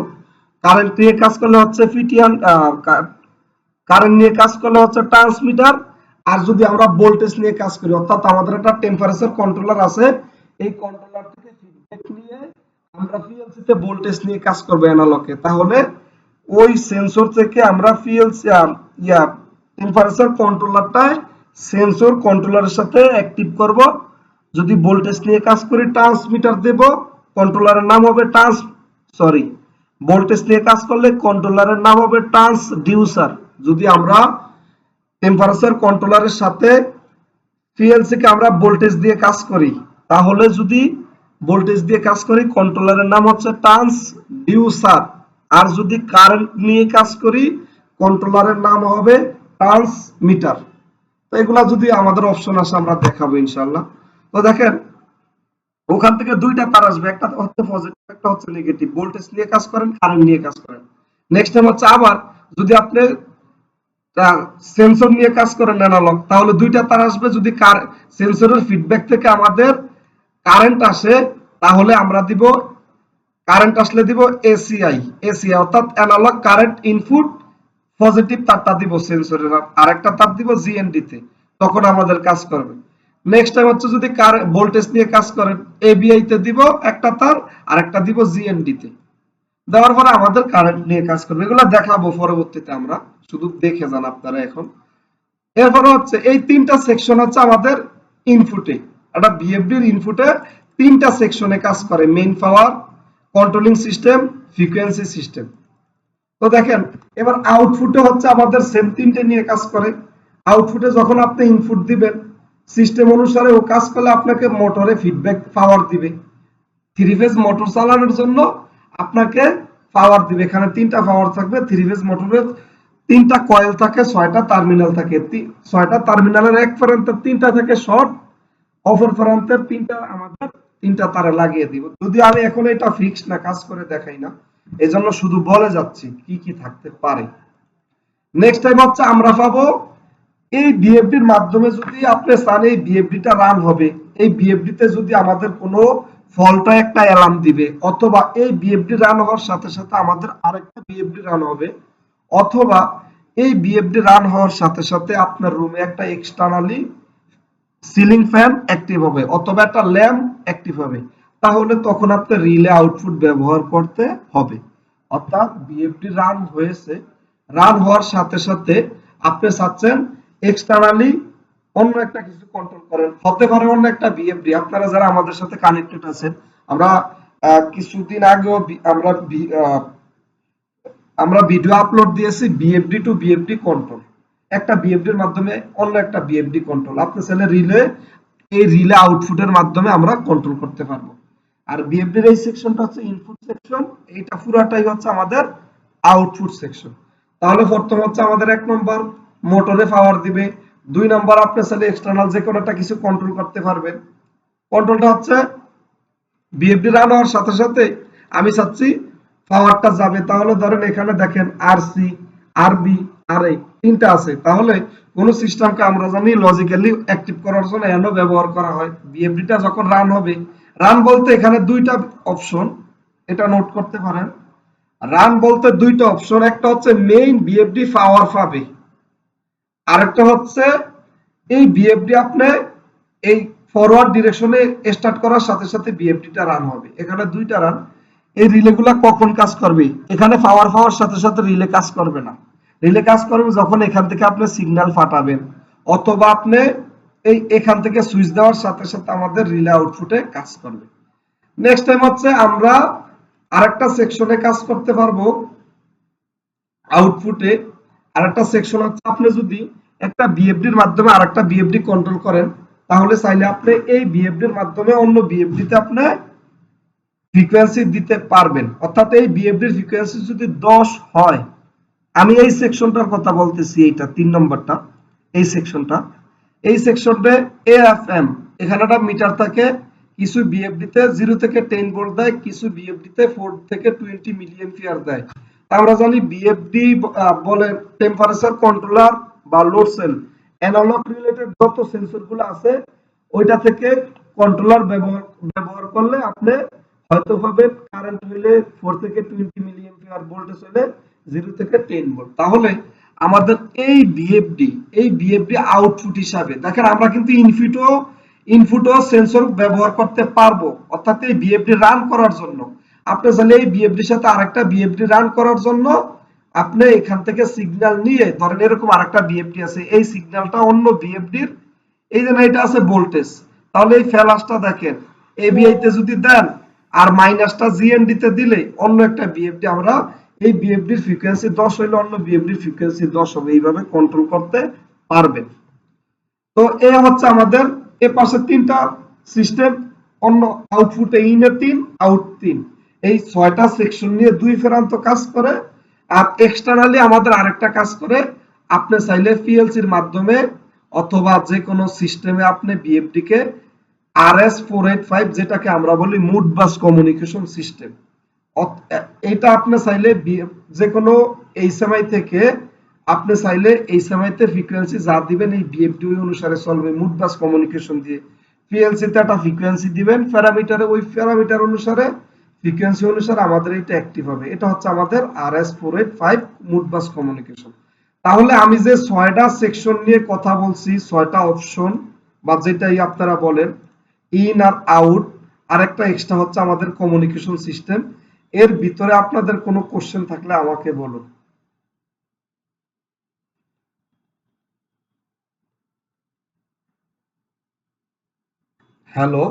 A: কারেন্ট নিয়ে কাজ করলে হচ্ছে ফিটিয়ান, কারেন্ট নিয়ে কাজ করলে হচ্ছে ট্রান্সমিটার। আর যদি আমরা ভোল্টেজ নিয়ে কাজ করি, অর্থাৎ আমাদের একটা টেম্পারেচার কন্ট্রোলার আছে, এই কন্ট্রোলার থেকে ফিডব্যাক নিয়ে আমরা পিএলসি তে ভোল্টেজ নিয়ে কাজ করব অ্যানালগে, তাহলে ওই সেন্সর থেকে আমরা পিএলসি টেম্পারেচার কন্ট্রোলারটায় সেন্সর কন্ট্রোলারের সাথে অ্যাক্টিভ করব। যদি ভোল্টেজ নিয়ে কাজ করি ট্রান্সমিটার দেব, কন্ট্রোলারের নাম হবে ভোল্টেজ নিয়ে কাজ করলে কন্ট্রোলারের নাম হবে ট্রান্সডিউসার। যদি আমরা টেম্পারেচার কন্ট্রোলারের সাথে পিএলসি কে আমরা ভোল্টেজ দিয়ে কাজ করি, তাহলে যদি ভোল্টেজ দিয়ে কাজ করি কন্ট্রোলারের নাম হচ্ছে ট্রান্সডিউসার। আর যদি কারেন্ট নিয়ে কাজ করি কন্ট্রোলারের নাম হবে ট্রান্সমিটার। তো এগুলা যদি আমাদের অপশন আসে আমরা দেখাবো ইনশাআল্লাহ। তো দেখেন ওখান থেকে দুইটা তার আসবে, একটা হচ্ছে পজিটিভ, একটা হচ্ছে নেগেটিভ। ভোল্টেজ নিয়ে কাজ করেন, কারেন্ট নিয়ে কাজ করেন। নেক্সট টাইম হচ্ছে আবার যদি আপনি সেন্সর নিয়ে কাজ করেন অ্যানালগ, তাহলে দুইটা তার আসবে। যদি সেন্সরের ফিডব্যাক থেকে আমাদের কারেন্ট আসে, তাহলে আমরা দিব, কারেন্ট আসলে দিব এসিআই অর্থাৎ অ্যানালগ কারেন্ট ইনপুট, পজিটিভ তারটা দিব সেন্সরের, আর একটা তার দিব জিএনডি তে, তখন আমাদের কাজ করবে। নেক্সট টাইম হচ্ছে যদি ভোল্টেজ নিয়ে কাজ করেন, এবিআই তে দিব একটা তার, আর একটা দিব জিএনডি তে, দেওয়ার পরে আমাদের কারেন্ট নিয়ে কাজ করবে। এগুলো দেখাবো পরবর্তীতে, আমরা শুধু দেখে যান আপনারা এখন। এরপরে হচ্ছে এই তিনটা সেকশন হচ্ছে আমাদের ইনপুটে, একটা বিএফডির ইনপুটে তিনটা সেকশনে কাজ করে: মেইন পাওয়ার, কন্ট্রোলিং সিস্টেম, ফ্রিকোয়েন্সি সিস্টেম। তো দেখেন এবার আউটপুটে হচ্ছে আমাদের সেম তিনটে নিয়ে কাজ করে। আউটপুটে যখন আপনি ইনপুট দিবেন, সিস্টেম অনুসারে ও কাজ করলে আপনাকে মোটরে ফিডব্যাক পাওয়ার দিবে। থ্রি ফেজ মোটর চালানোর জন্য আপনাকে পাওয়ার দিবে। এখানে তিনটা পাওয়ার থাকবে। থ্রি ফেজ মোটরের তিনটা কয়েল থাকে, 6টা টার্মিনাল থাকে। 6টা টার্মিনালের এক প্রান্তের 3টা থাকে শর্ট, অপর প্রান্তের 3টা আমাদের 3টা তারে লাগিয়ে দিব। যদি আমি এখন এটা ফিক্স না কাজ করে দেখাই না, এজন্য শুধু বলে যাচ্ছি কি কি থাকতে পারে। নেক্সট টাইম হচ্ছে আমরা পাবো এই বিএফডির মাধ্যমে, যদি আপনি চান এই বিএফডিটা রান হবে, এই বিএফডিতে যদি আমাদের কোনো ফল্ট একটা অ্যালার্ম দিবে, অথবা এই বিএফডি রান হওয়ার সাথে সাথে আমাদের আরেকটা বিএফডি রান হবে, অথবা এই বিএফডি রান হওয়ার সাথে সাথে আপনার রুমে একটা এক্সটার্নালি সিলিং ফ্যান অ্যাক্টিভ হবে, অথবা একটা ল্যাম্প অ্যাক্টিভ হবে, তাহলে তখন আপনার রিলে আউটপুট ব্যবহার করতে হবে। অর্থাৎ বিএফডি রান হয়েছে, রান হওয়ার সাথে সাথে আপনি চাচ্ছেন এক্সটার্নালি অন্য একটা কিছু কন্ট্রোল করেন, হতে পারে অন্য একটা বিএফডি। আপনারা যারা আমাদের সাথে কানেক্টেড আছেন, আমরা কিছুদিন আগেও আমরা ভিডিও আপলোড দিয়েছি বিএফডি টু বিএফডি কন্ট্রোল, একটা বিএফডির মাধ্যমে অন্য একটা বিএফডি কন্ট্রোল। আপনি চাইলে এই রিলে আউটপুটের মাধ্যমে আমরা কন্ট্রোল করতে পারবো। আর বিএফডির এই সেকশনটা হচ্ছে ইনপুট সেকশন, এইটা পুরাটাই হচ্ছে আমাদের আউটপুট সেকশন। তাহলে প্রথম হচ্ছে আমাদের 1 নম্বর মোটরে পাওয়ার দিবে, 2 নম্বর আপনি চাইলে এক্সটার্নাল যে কোনো একটা কিছু কন্ট্রোল করতে পারবেন। কন্ট্রোলটা হচ্ছে বিএফডি রান হওয়ার সাথে সাথে আমি চাচ্ছি পাওয়ারটা যাবে, তাহলে ধরেন এখানে দেখেন আরসি, আরবি, আরএ তিনটা আছে। তাহলে কোন সিস্টেমকে আমরা জানি লজিক্যালি অ্যাক্টিভ করার জন্য এনো ব্যবহার করা হয়। বিএফডিটা যখন রান হবে, রান বলতে এখানে দুইটা অপশন, এটা নোট করতে পারেন। রান বলতে দুইটা অপশন, একটা হচ্ছে মেইন বিএফডি পাওয়ার পাবে, আরেকটা হচ্ছে এই বিএফডি আপনি এই ফরওয়ার্ড ডিরেকশনে স্টার্ট করার সাথে সাথে বিএফডিটা রান হবে। এখানে দুইটা রান। এই রিলেগুলা কখন কাজ করবে? এখানে পাওয়ার পাওয়ার সাথে সাথে রিলে কাজ করবে না। রিলে কাজ করবে যখন এখান থেকে আপনি সিগন্যাল পাঠাবেন, অথবা আপনি এখান থেকে সুইচ দেওয়ার সাথে সাথে আমাদের রিলে আউটপুটে কাজ করবে। নেক্সট টাইম হচ্ছে আমরা আরেকটা সেকশনে কাজ করতে পারবো আউটপুটে। আরেকটা সেকশন হচ্ছে আপনি যদি একটা বিএফডির মাধ্যমে আরেকটা বিএফডি কন্ট্রোল করেন, তাহলে চাইলে আপনি এই বিএফডির মাধ্যমে অন্য বিএফডিতে আপনি ফ্রিকোয়েন্সি দিতে পারবেন। অর্থাৎ এই বিএফডির ফ্রিকোয়েন্সি যদি 10 হয়, আমি এই সেকশনটার কথা বলতেছি, এইটা 3 নম্বরটা, এই সেকশনটা, এই সেকশনে এএফএম, এখানে একটা মিটার থাকে, কিছু বিএফডিতে 0 থেকে 10 ভোল্ট দেয়, কিছু বিএফডিতে 4 থেকে 20 মিলি অ্যাম্পিয়ার দেয়। আমরা জানি বিএফডি বলে টেম্পারেচার কন্ট্রোলার বা লোড সেল, অ্যানালগ রিলেটেড যত সেন্সরগুলো আছে ওইটা থেকে কন্ট্রোলার ব্যবহার করলে আপনি হয়তো পাবেন কারেন্ট হইলে 4 থেকে 20 মিলি অ্যাম্পিয়ার, ভোল্টেজ হলে 0 থেকে 10 ভোল্ট। তাহলে আমাদের এই বিএফডি আউটপুট হিসাবে দেখেন আমরা কিন্তু ইনপুটও সেন্সর ব্যবহার করতে পারবো। অর্থাৎ এই বিএফডি রান করার জন্য আপনি চাইলে এই বিএফডির সাথে আরেকটা বিএফডি রান করার জন্য আপনি এখান থেকে সিগন্যাল নিয়ে, ধরেন এরকম আরেকটা বিএফডি আছে, এই সিগন্যালটা অন্য বিএফডির, এই যে এটা আছে ভোল্টেজ, তাহলে এই ফ্ল্যাশটা দেখেন এবিআই তে যদি দেন আর মাইনাসটা জিএনডি তে দিলে অন্য একটা বিএফডি, আমরা এই বিএফডির ফ্রিকোয়েন্সি 10 হইলে অন্য বিএফডির ফ্রিকোয়েন্সি 10 হবে, এইভাবে কন্ট্রোল করতে পারবেন। তো এ হচ্ছে আমাদের এ পাশে 3টা সিস্টেম, অন্য আউটপুটে ইনে 3, আউট 3, এই 6টা সেকশন নিয়ে 2 ফেরান্ত কাজ করে। আর এক্সটারনালি আমাদের আরেকটা কাজ করে, আপনি চাইলে পিএলসির মাধ্যমে অথবা যে কোনো সিস্টেমে আপনি বিএফডি কে RS485, যেটাকে আমরা বলি মুড বাস কমিউনিকেশন সিস্টেম, এটা আপনি চাইলে যে কোনো এইচএমআই থেকে আপনি চাইলে এইচএমআই তে ফ্রিকোয়েন্সি যা দিবেন এই বিএফডি ওই অনুসারে চলবে, মুড বাস কমিউনিকেশন দিয়ে। পিএলসি তে একটা ফ্রিকোয়েন্সি দিবেন, প্যারামিটারে ওই প্যারামিটার অনুসারে ফ্রিকোয়েন্সি অনুসারে আমাদের এটা অ্যাক্টিভ হবে। এটা হচ্ছে আমাদের RS485 মুড বাস কমিউনিকেশন। তাহলে আমি যে 6টা সেকশন নিয়ে কথা বলছি, 6টা অপশন বা যেটাই আপনারা বলেন, ইন আর আউট, আর একটা এক্সট্রা হচ্ছে আমাদের কমিউনিকেশন সিস্টেম। এর ভিতরে আপনাদের কোনো কোশ্চেন থাকলে আমাকে বলুন। হ্যালো,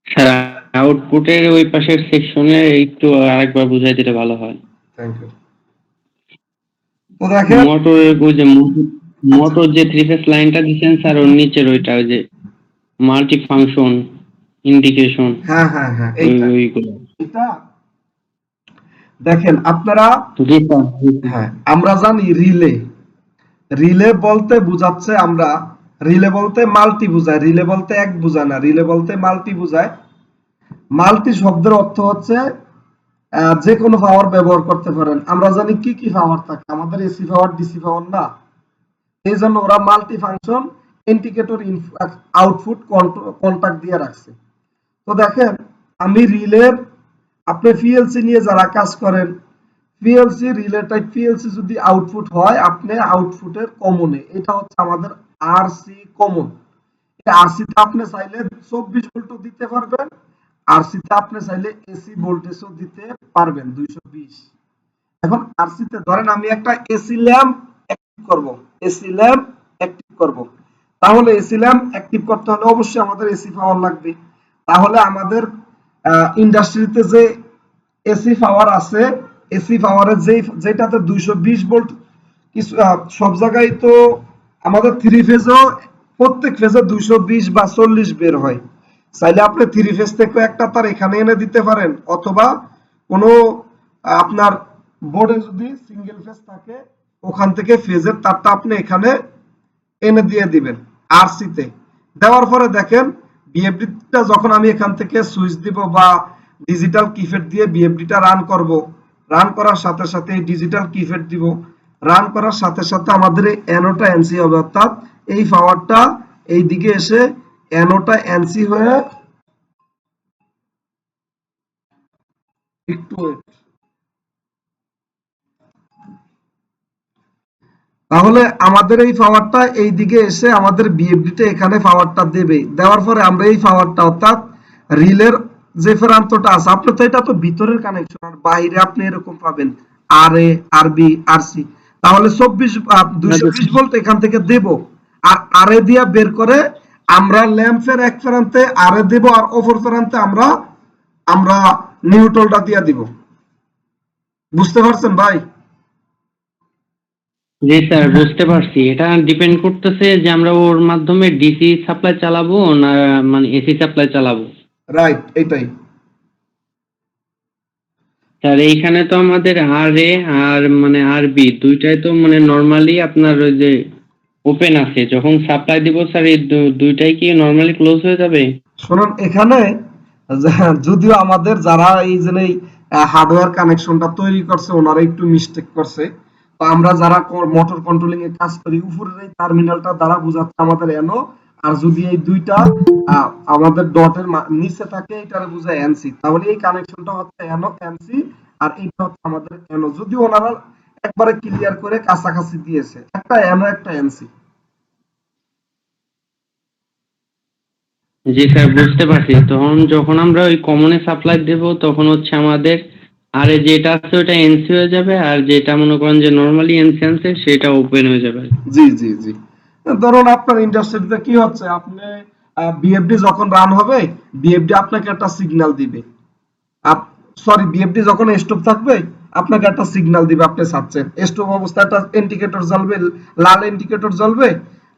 C: স্যার আউটপুটের ওই পাশের সেকশনে একটু আরেকবার বুঝাই দিলে ভালো হয়।
A: Thank you. তো দেখেন
C: মোটরের ওই যে মোটর যে 3 ফেজ লাইনটা দিচ্ছেন স্যার, ওর নিচের ওইটা ওই যে মাল্টি ফাংশন ইন্ডিকেশন,
A: হ্যাঁ হ্যাঁ হ্যাঁ,
C: ওইগুলো
A: এটা দেখেন আপনারা, হ্যাঁ আমরা জানি রিলে বলতে বুঝাচ্ছে, আমরা রিলে বলতে মাল্টি বুঝায়, রিলে বলতে এক বুঝায় না, রিলে বলতে মাল্টি বুঝায়। মাল্টি শব্দের অর্থ হচ্ছে যে কোনো পাওয়ার ব্যবহার করতে পারেন। আমরা জানি কি কি পাওয়ার থাকে, আমাদের এসি পাওয়ার, ডিসি পাওয়ার না, এই জন্য ওরা multi function indicator output contact দিয়ে রাখছে। তো দেখেন আমি রিলের, আপনি পিএলসি নিয়ে যারা কাজ করেন, পিএলসি রিলেটেড পিএলসি যদি আউটপুট হয়, আপনি আউটপুটের কমনে, এটা হচ্ছে আমাদের আরসি কমন। এই আরসি তে আপনি চাইলে 24 ভোল্টও দিতে পারবেন, আরসি তে আপনি চাইলে এসি ভোল্টেজও দিতে পারবেন 220। এখন আরসি তে ধরেন আমি একটা এসি ল্যাম্প অ্যাক্টিভ করব, এসি ল্যাম্প অ্যাক্টিভ করব, তাহলে এসি ল্যাম্প অ্যাক্টিভ করতে হলে অবশ্যই আমাদের এসি পাওয়ার লাগবে। তাহলে আমাদের ইন্ডাস্ট্রিতে যে এসি পাওয়ার আছে, এসি পাওয়ারের যেটাতে 220 ভোল্ট, কিছু সব জায়গায় তো আমাদের 3 ফেজও প্রত্যেক ফেজে 220 বা 40 বের হয়। চাইলে আপনি 3 ফেজ থেকে একটা তার এখানে এনে দিতে পারেন, অথবা কোনো আপনার বোর্ডে যদি সিঙ্গেল ফেজ থাকে ওখান থেকে ফেজের তারটা আপনি এখানে এনে দিয়ে দিবেন আরসি তে। দেওয়ার পরে দেখেন বিএফডিটা যখন আমি এখান থেকে সুইচ দিব বা ডিজিটাল কিপ্যাড দিয়ে বিএফডিটা রান করব, রান করার সাথে সাথে ডিজিটাল কিপ্যাড দিব, রান করার সাথে সাথে আমাদের এই অ্যানোটা এনসি হবে, অর্থাৎ এই পাওয়ারটা এই দিকে এসে অ্যানোটা এনসি হয়ে, একটু wait। তাহলে আমাদের এই পাওয়ারটা এই দিকে এসে আমাদের বিএফডিতে এখানে পাওয়ারটা দেবে, দেওয়ার পরে আমরা এই পাওয়ারটা অর্থাৎ রিলের যে প্রান্তটা আছে, আপনি তো এটা তো ভিতরের কানেকশন, আর বাইরে আপনি এরকম পাবেন আর এ আর বি আর সি, তাহলে 220 ভোল্ট এখান থেকে দেব, আর আর এ দিয়া বের করে আমরা ল্যাম্পের এক প্রান্তে আর এ দেব, আর অপর প্রান্তে আমরা নিউট্রালটা দিয়া দিব। বুঝতে পারছেন ভাই?
C: জি স্যার, বুঝতে পারছি। এটা ডিপেন্ড করতেছে যে আমরা ওর মাধ্যমে ডিসি সাপ্লাই চালাবো না মানে এসি সাপ্লাই চালাবো।
A: রাইট, এটাই।
C: স্যার এইখানে তো আমাদের আর এ আর মানে আর বি দুইটাই তো মানে নরমালি আপনার ওই যে ওপেন আছে, যখন সাপ্লাই দিব স্যার এই দুইটাই কি নরমালি ক্লোজ হয়ে যাবে?
A: শুনুন, এখানে যদিও আমাদের যারা এই যে হার্ডওয়্যার কানেকশনটা তৈরি করছে ওনারা একটু মিস্টেক করছে, তো আমরা যারা মোটর কন্ট্রোলিং এ কাজ করি উপরের এই টার্মিনালটা দ্বারা বোঝাচ্ছে আমাদের এনও, আর যদি এই দুইটা আমাদের ডটের নিচে থাকে এটারে বোঝায় এনসি, তাহলে এই কানেকশনটা হচ্ছে এনও এনসি, আর এইটা হচ্ছে আমাদের এনও। যদিও ওনারা একবারে ক্লিয়ার করে কাছাকাছি দিয়েছে, একটা এনও একটা এনসি।
C: জি স্যার, বুঝতে পারছি। তখন যখন আমরা ওই কমনে সাপ্লাই দেব তখন হচ্ছে আমাদের আর এ যেটা আছে ওটা এনসি হয়ে যাবে, আর যেটা মনে করেন যে নরমালি এনসি আছে সেটা ওপেন হয়ে যাবে।
A: জি জি জি। ধরুন আপনার ইন্ডাস্ট্রিতে কি হচ্ছে, আপনি বিএফডি যখন রান হবে, বিএফডি আপনাকে একটা সিগন্যাল দিবে। সরি, বিএফডি যখন স্টপ থাকবে আপনাকে একটা সিগন্যাল দিবে, আপনি চাচ্ছেন স্টপ অবস্থায় একটা ইন্ডিকেটর জ্বলবে, লাল ইন্ডিকেটর জ্বলবে,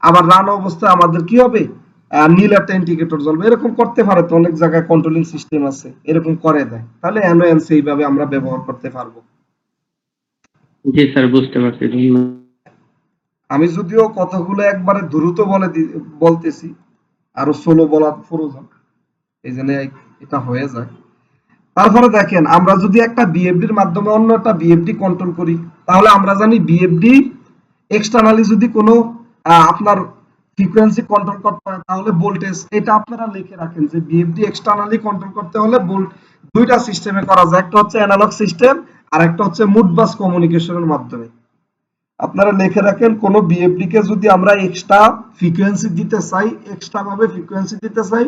A: আবার রান অবস্থায় আমাদের কি হবে, নীল একটা ইন্ডিকেটর জ্বলবে। এরকম করতে পারে, তো অনেক জায়গায় কন্ট্রোলিং সিস্টেম আছে এরকম করে দেয়, তাহলে এনওএনসি এইভাবে আমরা ব্যবহার করতে পারবো।
C: জি স্যার, বুঝতে পারছি। ধন্যবাদ।
A: আমি যদিও কথাগুলো একবারে দ্রুত বলতেছি, আরো স্লো বলা প্রয়োজন, এই জন্য এটা হয়ে যায়। তারপরে দেখেন, আমরা যদি একটা বিএফডির মাধ্যমে অন্য একটা বিএফডি কন্ট্রোল করি, তাহলে আমরা জানি বিএফডি এক্সটার্নালি যদি কোনো আপনার ফ্রিকোয়েন্সি কন্ট্রোল করতে হয় তাহলে ভোল্টেজ, এটা আপনারা লিখে রাখেন যে বিএফডি এক্সটার্নালি কন্ট্রোল করতে হলে দুইটা সিস্টেমে করা যায়, একটা হচ্ছে অ্যানালগ সিস্টেম আর একটা হচ্ছে মুড বাস কমিউনিকেশনের মাধ্যমে। আপনারা লিখে রাখেন, কোন বিএফডি কে যদি আমরা এক্সট্রা ফ্রিকোয়েন্সি দিতে চাই, এক্সট্রা ভাবে ফ্রিকোয়েন্সি দিতে চাই,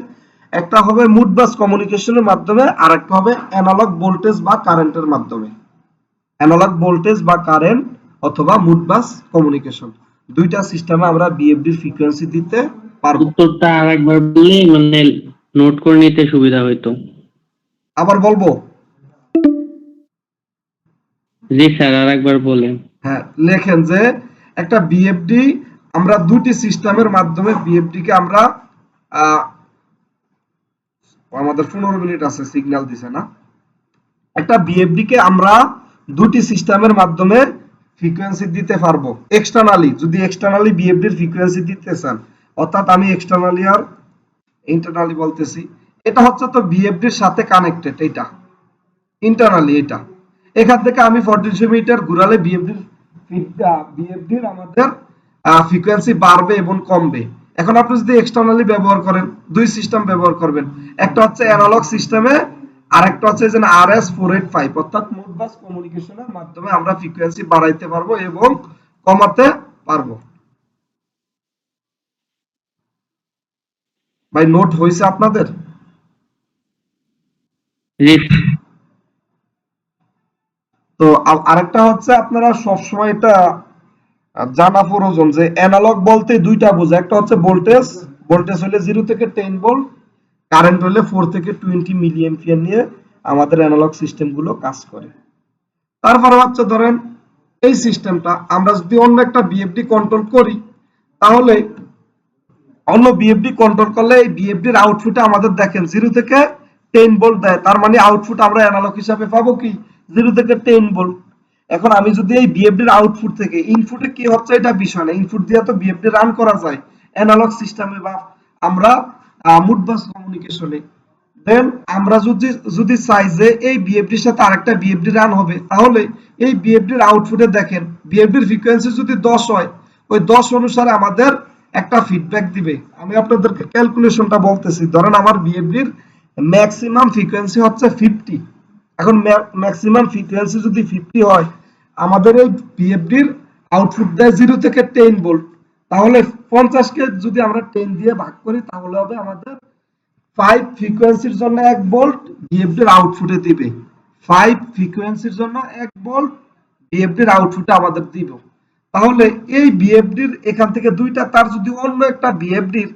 A: একটা হবে মুড বাস কমিউনিকেশনের মাধ্যমে আর একটা হবে অ্যানালগ ভোল্টেজ বা কারেন্টের মাধ্যমে। অ্যানালগ ভোল্টেজ বা কারেন্ট অথবা মুড বাস কমিউনিকেশন, দুইটা সিস্টেমে আমরা বিএফডির ফ্রিকোয়েন্সি দিতে পারবো।
C: উত্তরটা আরেকবার বললে মানে নোট করে নিতে সুবিধা হইতো।
A: আবার বলবো?
C: জি স্যার, আরেকবার বলেন।
A: হ্যাঁ, লেখেন যে একটা বিএফডি আমরা দুটি সিস্টেমের মাধ্যমে বিএফডি কে আমরা আমাদের 15 মিনিট আছে, সিগন্যাল দিছে না। একটা বিএফডি কে আমরা দুটি সিস্টেমের মাধ্যমে ফ্রিকোয়েন্সি দিতে পারবো এক্সটার্নালি, যদি এক্সটার্নালি বিএফডি এর ফ্রিকোয়েন্সি দিতে চান, অর্থাৎ আমি এক্সটার্নালি আর ইন্টারনালি বলতেছি। এটা হচ্ছে তো বিএফডি এর সাথে কানেক্টেড, এটা ইন্টারনালি। এটা এখান থেকে আমি 40 মিটার ঘুরালে বিএফডি আমাদের ফ্রিকোয়েন্সি বাড়বে এবং কমবে। এখন আপনি যদি এক্সটার্নালি ব্যবহার করেন, দুই সিস্টেম ব্যবহার করবেন, একটা হচ্ছে অ্যানালগ সিস্টেমে আর একটা হচ্ছে যে RS485, অর্থাৎ মোড বাস কমিউনিকেশনের মাধ্যমে আমরা ফ্রিকোয়েন্সি বাড়াইতে পারবো এবং কমাতে পারবো। ভাই, নোট হয়েছে আপনাদের?
C: জি
A: তো আরেকটা হচ্ছে আপনারা সবসময় এটা জানা প্রয়োজন যে অ্যানালগ বলতে দুইটা বোঝায়, একটা হচ্ছে ভোল্টেজ, ভোল্টেজ হলে 0 থেকে 10 ভোল্ট, কারেন্ট হলে 4 থেকে 20 মিলি অ্যাম্পিয়ার নিয়ে আমাদের অ্যানালগ সিস্টেম গুলো কাজ করে। তারপরে হচ্ছে ধরেন এই সিস্টেমটা আমরা যদি অন্য একটা বিএফডি কন্ট্রোল করি, তাহলে অন্য বিএফডি কন্ট্রোল করলে এই বিএফডির আউটপুটে আমাদের দেখেন 0 থেকে 10 ভোল্ট দেয়, তার মানে আউটপুট আমরা অ্যানালগ হিসাবে পাবো কি 0 থেকে 10 ভোল্ট। এখন আমি যদি এই বিএফডির আউটপুট থেকে ইনপুটে কি হচ্ছে এটা বিষয় না, ইনপুট দিয়ে তো বিএফডি রান করা যায় অ্যানালগ সিস্টেমে বা আমরা মুড বাস কমিউনিকেশনে। দেন আমরা যদি চাই যে এই বিএফডির সাথে আরেকটা বিএফডি রান হবে, তাহলে এই বিএফডির আউটপুটে দেখেন বিএফডির ফ্রিকোয়েন্সি যদি 10 হয়, ওই 10 অনুসারে আমাদের একটা ফিডব্যাক দিবে। আমি আপনাদেরকে ক্যালকুলেশনটা বলতেছি, ধরেন আমার বিএফডির ম্যাক্সিমাম ফ্রিকোয়েন্সি হচ্ছে 50। এখন ম্যাক্সিমাম ফ্রিকোয়েন্সি যদি 50 হয়, আমাদের এই বিএফডির আউটপুট দেয় 0 থেকে 10 ভোল্ট, তাহলে 50 কে যদি আমরা 10 দিয়ে ভাগ করি তাহলে হবে আমাদের 5 ফ্রিকোয়েন্সির জন্য 1 ভোল্ট বিএফডির আউটপুটে দিবে। 5 ফ্রিকোয়েন্সির জন্য 1 ভোল্ট বিএফডির আউটপুটে আমাদের দিব। তাহলে এই বিএফডির এখান থেকে দুইটা তার যদি অন্য একটা বিএফডির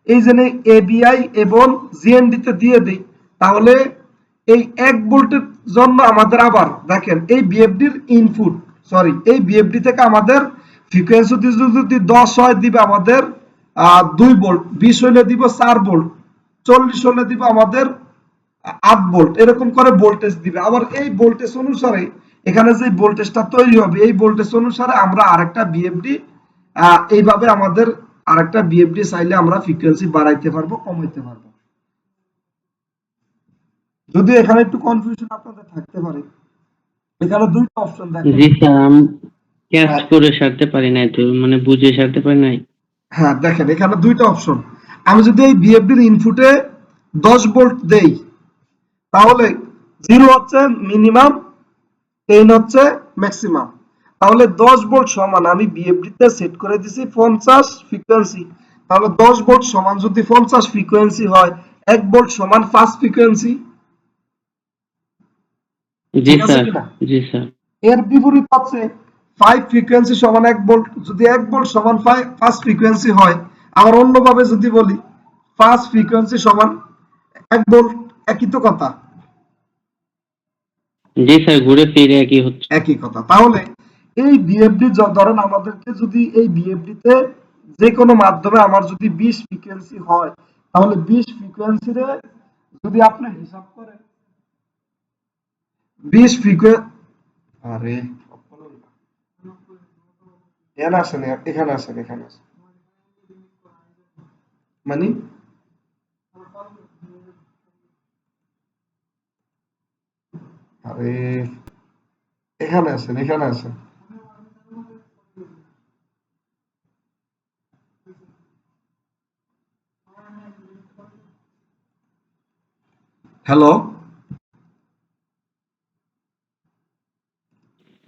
A: এই জন্য এবিআই এবং জিএনডি তে দিয়ে দেই, তাহলে এই 1 ভোল্টের জন্য আমাদের আবার দেখেন এই বিএফডির ইনপুট, সরি এই বিএফডি থেকে আমাদের ফ্রিকোয়েন্সি যদি 10 হয় দিবে আমাদের 2 ভোল্ট, 20 হলে দিব 4 ভোল্ট, 40 হলে দিব আমাদের 8 ভোল্ট, এরকম করে ভোল্টেজ দিবে। আবার এই ভোল্টেজ অনুসারে এখানে যে ভোল্টেজটা তৈরি হবে এই ভোল্টেজ অনুসারে আমরা আরেকটা বিএফডি এইভাবে আমাদের আরেকটা বিএফডি চাইলে আমরা ফ্রিকোয়েন্সি বাড়াইতে পারবো, কমাইতে পারবো। যদি এখানে একটু কনফিউশন আপনাদের থাকতে পারে, এখানে দুইটা অপশন দেখেন।
C: জি স্যার, আমি ক্যাচ
A: হ্যাঁ,
C: করে সারতে পারি নাই তো, মানে বুঝে সারতে পারি নাই।
A: হ্যাঁ দেখেন এখানে দুইটা অপশন। আমি যদি এই বিএফডির ইনপুটে 10 ভোল্ট দেই তাহলে 0 হচ্ছে মিনিমাম, 10 হচ্ছে ম্যাক্সিমাম। তাহলে 10 ভোল্ট সমান আমি বিএফডি তে সেট করে দিছি 50 ফ্রিকোয়েন্সি। তাহলে 10 ভোল্ট সমান যদি 50 ফ্রিকোয়েন্সি হয়, 1 ভোল্ট সমান 5 ফ্রিকোয়েন্সি।
C: জি
A: ঠিক আছে
C: স্যার।
A: কিনা?
C: জি স্যার।
A: এর বিপরীত হচ্ছে 5 ফ্রিকোয়েন্সি সমান 1 ভোল্ট। যদি 1 ভোল্ট সমান 5 ফ্রিকোয়েন্সি হয়, আবার অন্যভাবে যদি বলি 5 ফ্রিকোয়েন্সি সমান 1 ভোল্ট, একই তো কথা।
C: জি স্যার, ঘুরে ফিরে একই হচ্ছে।
A: একই কথা। তাহলে এই বিএফডি ধরেন আমাদেরকে যদি এই বিএফডি তে যে কোনো মাধ্যমে আমার যদি 20 ফ্রিকোয়েন্সি হয়, তাহলে 20 ফ্রিকোয়েন্সি রে যদি আপনি হিসাব করেন 20 ফ্রিকোয়েন্সি, আরে এখানে আসেন, এখানে আসেন, এখানে আসেন, মানে আরে এখানে আসেন, এখানে আসেন। Hello,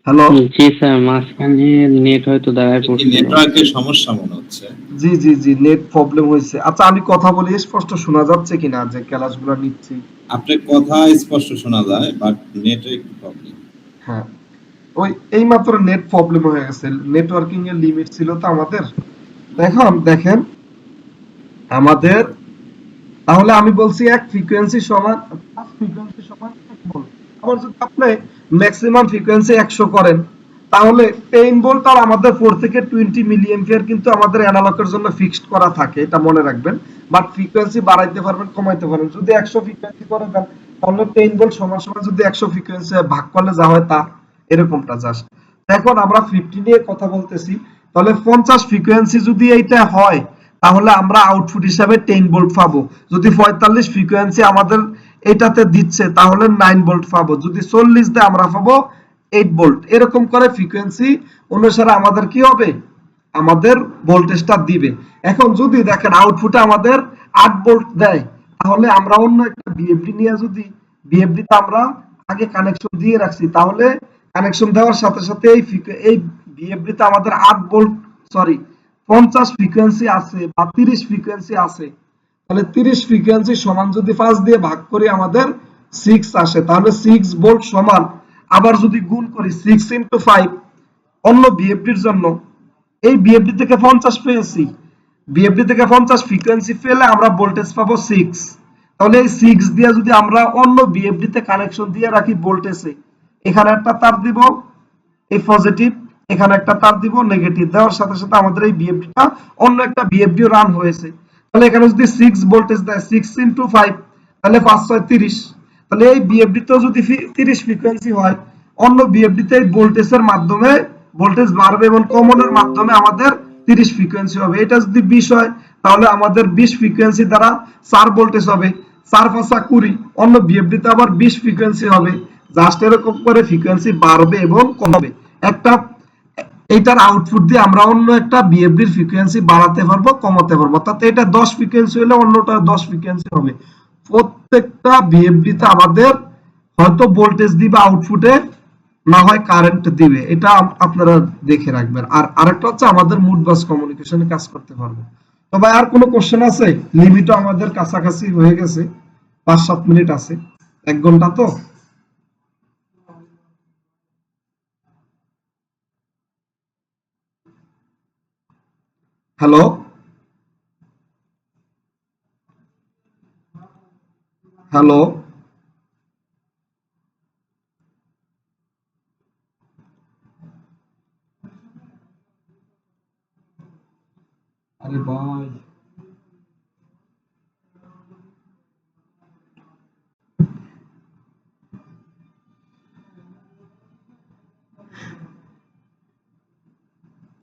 A: hello.
C: জি স্যার, মাঝখানে নেট হয়তো দাঁড়ায়
E: কি
C: পড়ছিল।
E: নেটওয়ার্কের সমস্যা মনে হচ্ছে?
A: জি জি জি, নেট প্রবলেম হয়েছে। আচ্ছা আমি কথা বলি স্পষ্ট শোনা যাচ্ছে কিনা যে ক্লাসগুলো নিচ্ছি?
E: আপনার কথা স্পষ্ট শোনা যায়, বাট নেটের একটু প্রবলেম।
A: হ্যাঁ, ওই এইমাত্র নেট প্রবলেম হয়ে গেছে, নেটওয়ার্কিং এর লিমিট ছিল তো আমাদের। তো এখন দেখেন আমাদের, তাহলে আমি বলছি এক ফ্রিকোয়েন্সি সমান 5 ফ্রিকোয়েন্সি সমান 1 ভোল্ট। আবার যদি আপনি ম্যাক্সিমাম ফ্রিকোয়েন্সি 100 করেন তাহলে 10 ভোল্ট আর আমাদের 4 থেকে 20 মিলি এম্পিয়ার কিন্তু আমাদের অ্যানালগের জন্য ফিক্সড করা থাকে, এটা মনে রাখবেন। বাট ফ্রিকোয়েন্সি বাড়াইতে পারবেন, কমাইতে পারবেন। যদি 100 ফ্রিকোয়েন্সি করে দেন তাহলে 10 ভোল্ট সমান সমান যদি 100 ফ্রিকোয়েন্সি ভাগ করলে যা হয় তা এরকমটা জাস্ট। এখন আমরা 50 নিয়ে কথা বলতেছি, তাহলে 50 ফ্রিকোয়েন্সি যদি এইটা হয় তাহলে আমরা আউটপুট হিসাবে 10 ভোল্ট পাবো। যদি 45 ফ্রিকোয়েন্সি আমাদের এটাতে দিচ্ছে তাহলে 9 ভোল্ট পাবো। যদি 40 দেয় আমরা পাবো 8 ভোল্ট। এরকম করে ফ্রিকোয়েন্সি অনুসারে আমাদের কি হবে, আমাদের ভোল্টেজটা দিবে। এখন যদি দেখেন আউটপুটে আমাদের 8 ভোল্ট দেয় তাহলে আমরা অন্য একটা বিএফডি নিয়ে যদি বিএফডি তে আমরা আগে কানেকশন দিয়ে রাখছি, তাহলে কানেকশন দেওয়ার সাথে সাথে এই বিএফডি তে আমাদের 8 ভোল্ট, সরি 50 ফ্রিকোয়েন্সি আছে বা 30 ফ্রিকোয়েন্সি আছে, তাহলে 30 ফ্রিকোয়েন্সি সমান যদি 5 দিয়ে ভাগ করি আমাদের 6 আসে, তাহলে 6 ভোল্ট সমান, আবার যদি গুণ করি 6 ইনটু 5 অন্য বিএফডির জন্য, এই বিএফডি থেকে 50 পেয়েছি, বিএফডি থেকে 50 ফ্রিকোয়েন্সি পেলে আমরা ভোল্টেজ পাবো 6। তাহলে এই 6 দিয়ে যদি আমরা অন্য বিএফডি তে কানেকশন দিয়ে রাখি ভোল্টেজে, এখানে একটা তার দিব এই পজিটিভ, এখানে একটা তার দিব নেগেটিভ, দেওয়ার সাথে সাথে আমাদের এই বিএফডিটা অন্য একটা বিএফডিও রান হয়েছে। তাহলে এখানে যদি 6 ভোল্টেজ দেয় 6 ইনটু 5 তাহলে 5 6 30। তাহলে এই বিএফডি তো যদি 30 ফ্রিকোয়েন্সি হয়, অন্য বিএফডি তে এই ভোল্টেজের মাধ্যমে ভোল্টেজ বাড়বে এবং কমনের মাধ্যমে আমাদের 30 ফ্রিকোয়েন্সি হবে। এটা যদি 20 হয় তাহলে আমাদের 20 ফ্রিকোয়েন্সি দ্বারা 4 ভোল্টেজ হবে, 4 5 20। অন্য বিএফডি তে আবার 20 ফ্রিকোয়েন্সি হবে। জাস্ট এরকম করে ফ্রিকোয়েন্সি বাড়বে এবং কমবে। একটা এইটার আউটপুট দিয়ে আমরা অন্য একটা বিএফডির ফ্রিকোয়েন্সি বাড়াতে পারবো, কমাতে পারবো। অর্থাৎ এটা 10 ফ্রিকোয়েন্সি হলে অন্যটা 10 ফ্রিকোয়েন্সি হবে। প্রত্যেকটা বিএফডি তে আমাদের হয়তো ভোল্টেজ দিবে আউটপুটে, না হয় কারেন্ট দিবে, এটা আপনারা দেখে রাখবেন। আর আরেকটা হচ্ছে আমাদের মুড বাস কমিউনিকেশনে কাজ করতে পারবো। তো ভাই আর কোনো কোশ্চেন আছে? লিমিটও আমাদের কাছাকাছি হয়ে গেছে, 5-7 মিনিট আছে, 1 ঘন্টা তো। Hello, hello. আরে ভাই